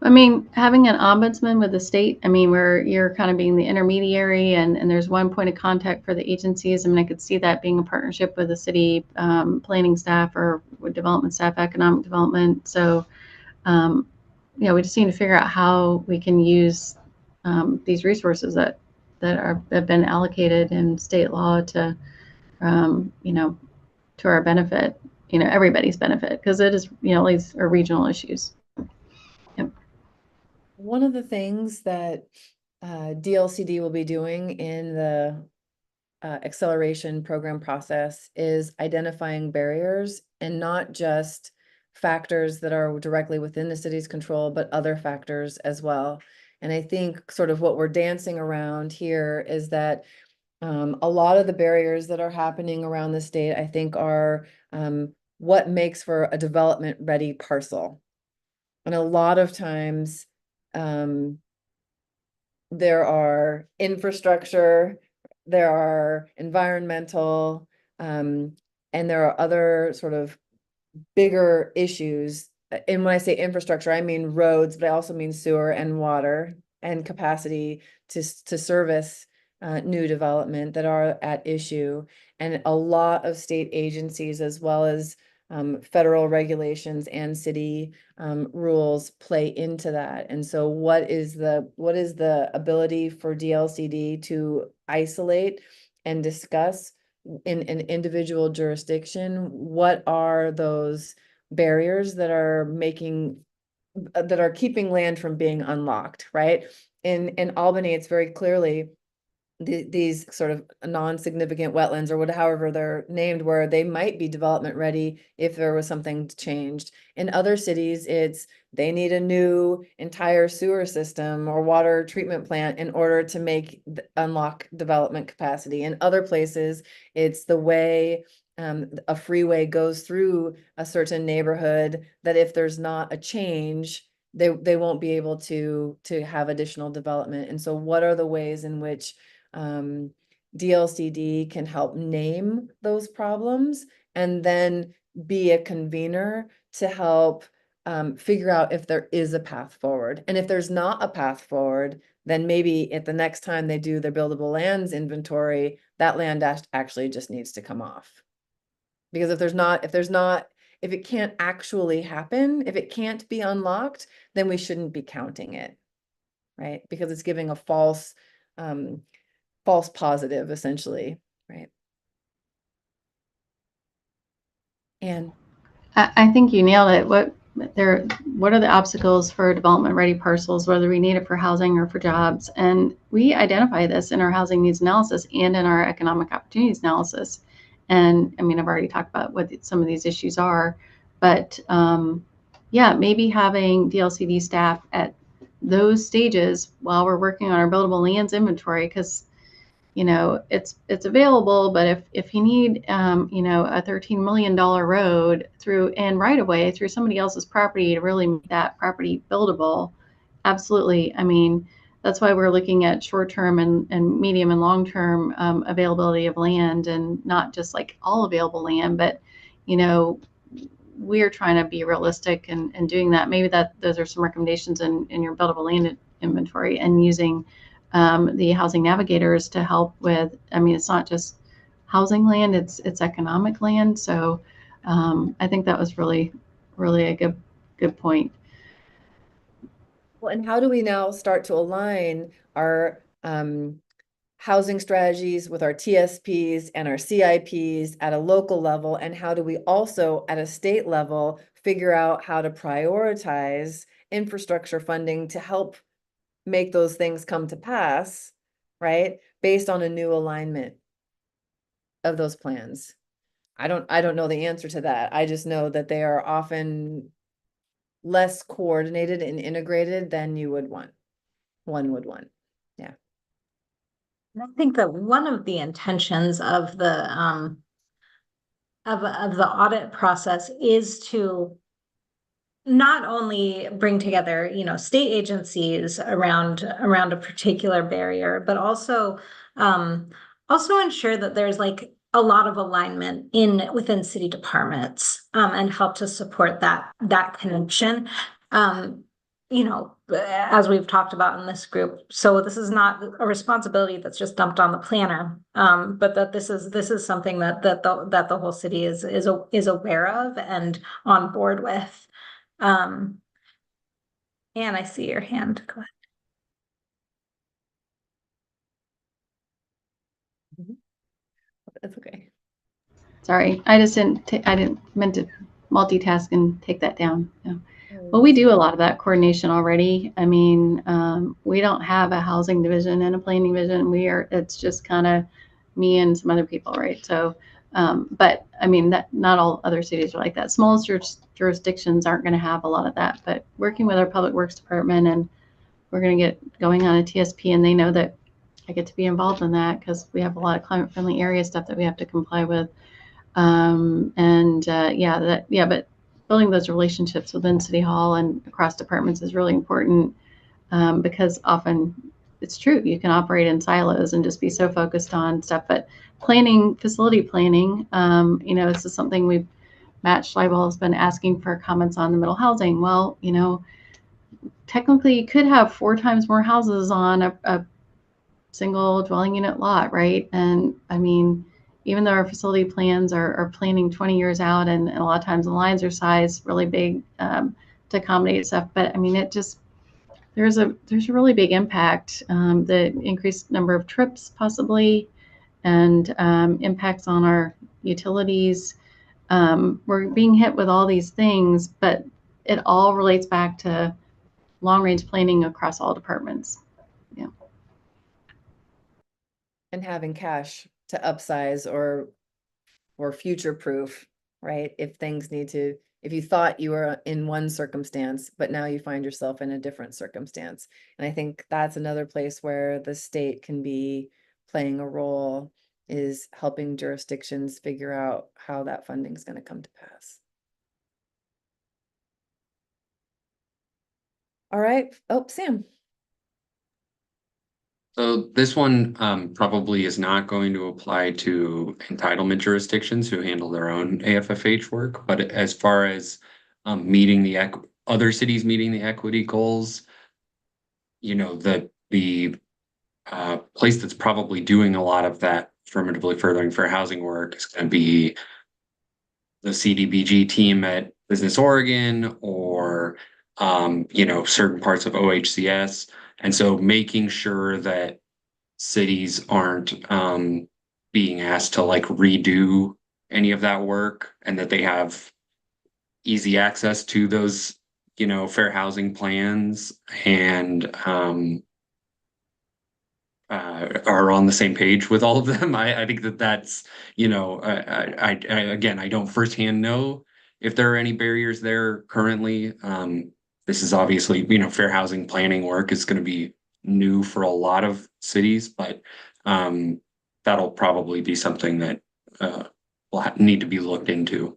I mean, having an ombudsman with the state, I mean, where you're kind of being the intermediary and there's one point of contact for the agencies. I mean, I could see that being a partnership with the city planning staff or with development staff, economic development. So, you know, we just need to figure out how we can use these resources that have been allocated in state law to, you know, to our benefit, you know, everybody's benefit, because it is, you know, all these are regional issues. Yep. One of the things that DLCD will be doing in the acceleration program process is identifying barriers, and not just factors that are directly within the city's control, but other factors as well. And I think sort of what we're dancing around here is that a lot of the barriers that are happening around the state, I think, are what makes for a development ready parcel. And a lot of times there are infrastructure, there are environmental, and there are other sort of bigger issues. And when I say infrastructure, I mean roads, but I also mean sewer and water and capacity to service new development that are at issue. And a lot of state agencies, as well as federal regulations and city rules, play into that. And so what is the ability for DLCD to isolate and discuss in an individual jurisdiction? What are those barriers that are keeping land from being unlocked, right? In Albany, it's very clearly these sort of non-significant wetlands, or however they're named, where they might be development ready if there was something changed. In other cities, it's they need a new entire sewer system or water treatment plant in order to unlock development capacity. In other places, it's the way a freeway goes through a certain neighborhood, that if there's not a change, they won't be able to have additional development. And so what are the ways in which DLCD can help name those problems and then be a convener to help figure out if there is a path forward. And if there's not a path forward, then maybe at the next time they do their buildable lands inventory, that land actually just needs to come off. Because if it can't actually happen, if it can't be unlocked, then we shouldn't be counting it, right? Because it's giving a false positive, essentially, right? And I think you nailed it. What are the obstacles for development ready parcels, whether we need it for housing or for jobs? And we identify this in our housing needs analysis and in our economic opportunities analysis. And I mean, I've already talked about what some of these issues are, but yeah, maybe having DLCD staff at those stages while we're working on our buildable lands inventory, because you know, it's available, but if you need, you know, a $13 million road through and right away through somebody else's property to really make that property buildable, absolutely. I mean, that's why we're looking at short-term and medium and long-term availability of land, and not just like all available land, but, you know, we're trying to be realistic and doing that. Maybe those are some recommendations in your buildable land inventory, and using the housing navigators to help with, I mean, it's not just housing land, it's economic land. So I think that was really a good point. well, and how do we now start to align our housing strategies with our TSPs and our CIPs at a local level? And how do we also at a state level figure out how to prioritize infrastructure funding to help make those things come to pass, right? Based on a new alignment of those plans. I don't know the answer to that. I just know that they are often less coordinated and integrated than one would want. Yeah. And I think that one of the intentions of the audit process is to not only bring together, you know, state agencies around a particular barrier, but also ensure that there's like a lot of alignment within city departments, and help to support that connection. You know, as we've talked about in this group, so this is not a responsibility that's just dumped on the planner, but that this is something that the whole city is aware of and on board with. And I see your hand. Go ahead. That's okay. Sorry, I didn't meant to multitask and take that down. Yeah. Well, we do a lot of that coordination already. I mean, we don't have a housing division and a planning division. It's just kind of me and some other people, right? So, but I mean, that not all other cities are like that. Small jurisdictions aren't going to have a lot of that, but working with our public works department, and we're going to get going on a TSP, and they know that I get to be involved in that because we have a lot of climate friendly area stuff that we have to comply with. But building those relationships within City Hall and across departments is really important, because often it's true, you can operate in silos and just be so focused on stuff. But facility planning, you know, this is something Matt Schleibel has been asking for comments on the middle housing. Well, you know, technically you could have 4 times more houses on a single dwelling unit lot, right? And I mean, even though our facility plans are planning 20 years out, and a lot of times the lines are sized really big to accommodate stuff, but I mean, there's a really big impact, the increased number of trips possibly, and impacts on our utilities. We're being hit with all these things, but it all relates back to long range planning across all departments. Yeah. And having cash to upsize or future proof, right? If you thought you were in one circumstance, but now you find yourself in a different circumstance. And I think that's another place where the state can be playing a role is helping jurisdictions figure out how that funding is going to come to pass. All right. Oh, Sam. So this one probably is not going to apply to entitlement jurisdictions who handle their own AFFH work, but as far as meeting the other cities meeting the equity goals, you know, the place that's probably doing a lot of that affirmatively furthering fair housing work is going to be the CDBG team at Business Oregon, or you know, certain parts of OHCS. And so making sure that cities aren't being asked to like redo any of that work, and that they have easy access to those, you know, fair housing plans, and are on the same page with all of them. I think that's, you know, again, I don't firsthand know if there are any barriers there currently. This is obviously, you know, fair housing planning work is going to be new for a lot of cities, but that'll probably be something that will need to be looked into.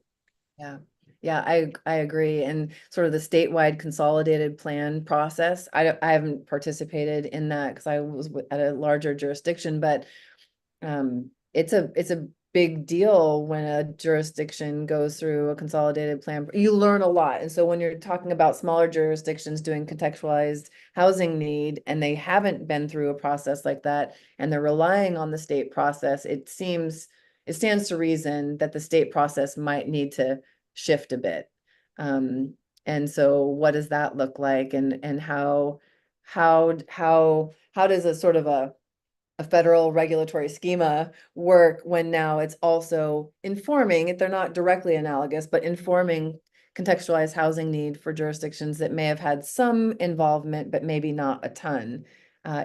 Yeah. Yeah, I agree. And sort of the statewide consolidated plan process, I haven't participated in that because I was at a larger jurisdiction, but it's a big deal when a jurisdiction goes through a consolidated plan. You learn a lot. And so when you're talking about smaller jurisdictions doing contextualized housing need, and they haven't been through a process like that, and they're relying on the state process, it stands to reason that the state process might need to shift a bit. And so what does that look like? And how does a sort of a federal regulatory schema work when now it's also informing, if they're not directly analogous, but informing contextualized housing need for jurisdictions that may have had some involvement, but maybe not a ton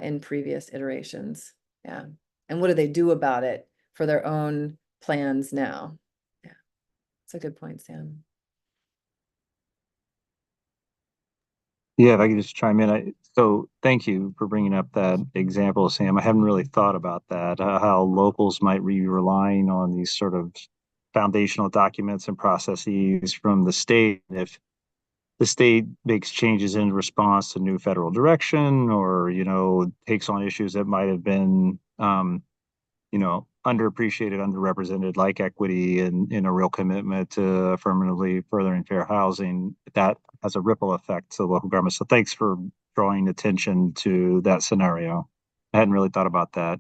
in previous iterations. Yeah. And what do they do about it for their own plans now? Yeah, it's a good point, Sam. Yeah, if I could just chime in. So thank you for bringing up that example, Sam. I haven't really thought about that, how locals might be relying on these sort of foundational documents and processes from the state. If the state makes changes in response to new federal direction, or, you know, takes on issues that might have been, you know, underappreciated, underrepresented, like equity, and in a real commitment to affirmatively furthering fair housing, that has a ripple effect to local government. So thanks for drawing attention to that scenario. I hadn't really thought about that.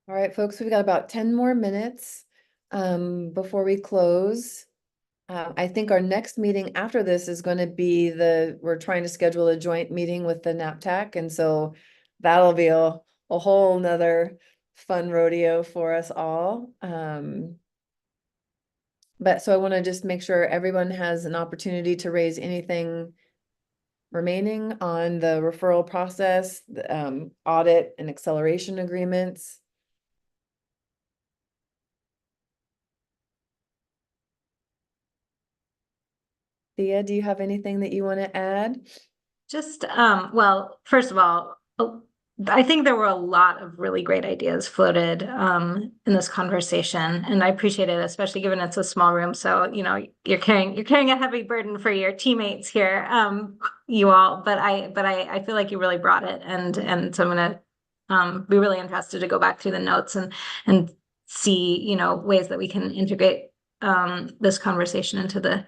All right, folks, we've got about 10 more minutes before we close. I think our next meeting after this is going to be we're trying to schedule a joint meeting with the NAPTAC. And so that'll be a whole nother fun rodeo for us all. But so I want to just make sure everyone has an opportunity to raise anything remaining on the referral process, the audit and acceleration agreements. Thea, do you have anything that you want to add? Just, well, first of all, I think there were a lot of really great ideas floated in this conversation, and I appreciate it, especially given it's a small room. So, you know, you're carrying a heavy burden for your teammates here, you all. But I feel like you really brought it, and so I'm gonna be really interested to go back through the notes and see, you know, ways that we can integrate this conversation into the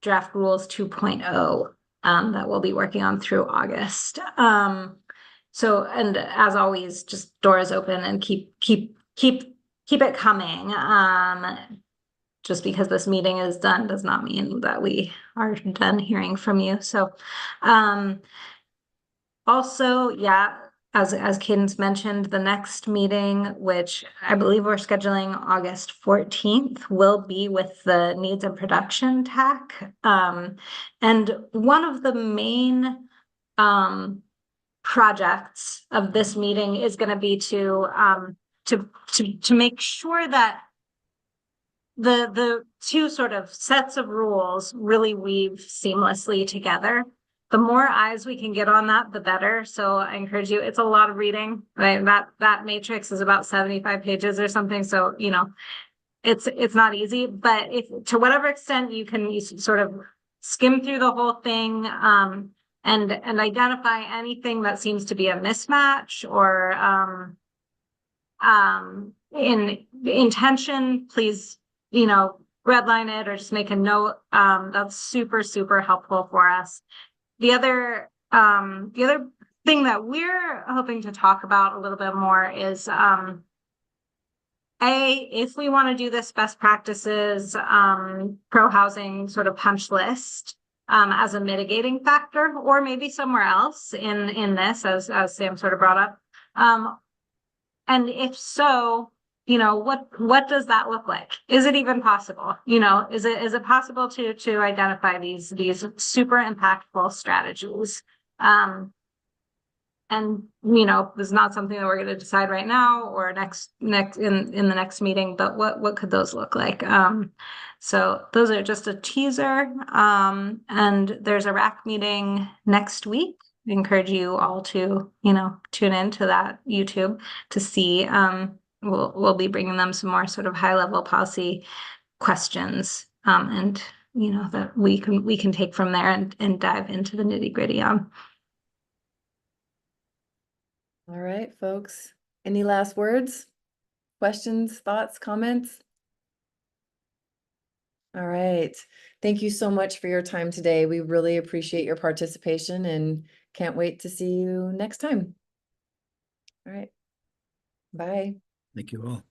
draft rules 2.0 that we'll be working on through August. So, and as always, just doors open, and keep it coming. Just because this meeting is done does not mean that we are done hearing from you. So, also, yeah, as Cadence mentioned, the next meeting, which I believe we're scheduling August 14th, will be with the Needs and Production TAC. And one of the main projects of this meeting is going to be to make sure that the two sort of sets of rules really weave seamlessly together. the more eyes we can get on that, the better. So I encourage you, it's a lot of reading, right? That matrix is about 75 pages or something. So, you know, it's not easy, but if to whatever extent you can, you sort of skim through the whole thing, and identify anything that seems to be a mismatch or, in intention, please, you know, redline it or just make a note. That's super, super helpful for us. The other thing that we're hoping to talk about a little bit more is, if we want to do this best practices, pro housing sort of punch list, as a mitigating factor, or maybe somewhere else in this, as Sam sort of brought up. And if so, you know, what does that look like? Is it even possible? You know, is it possible to identify these super impactful strategies? And, you know, it's not something that we're going to decide right now or next in the next meeting, but what could those look like? So those are just a teaser. And there's a RAC meeting next week. I encourage you all to, you know, tune into that YouTube to see. We'll be bringing them some more sort of high level policy questions, and, you know, that we can take from there and dive into the nitty gritty on. All right, folks. Any last words? Questions, thoughts, comments? All right. Thank you so much for your time today. We really appreciate your participation and can't wait to see you next time. All right. Bye. Thank you all.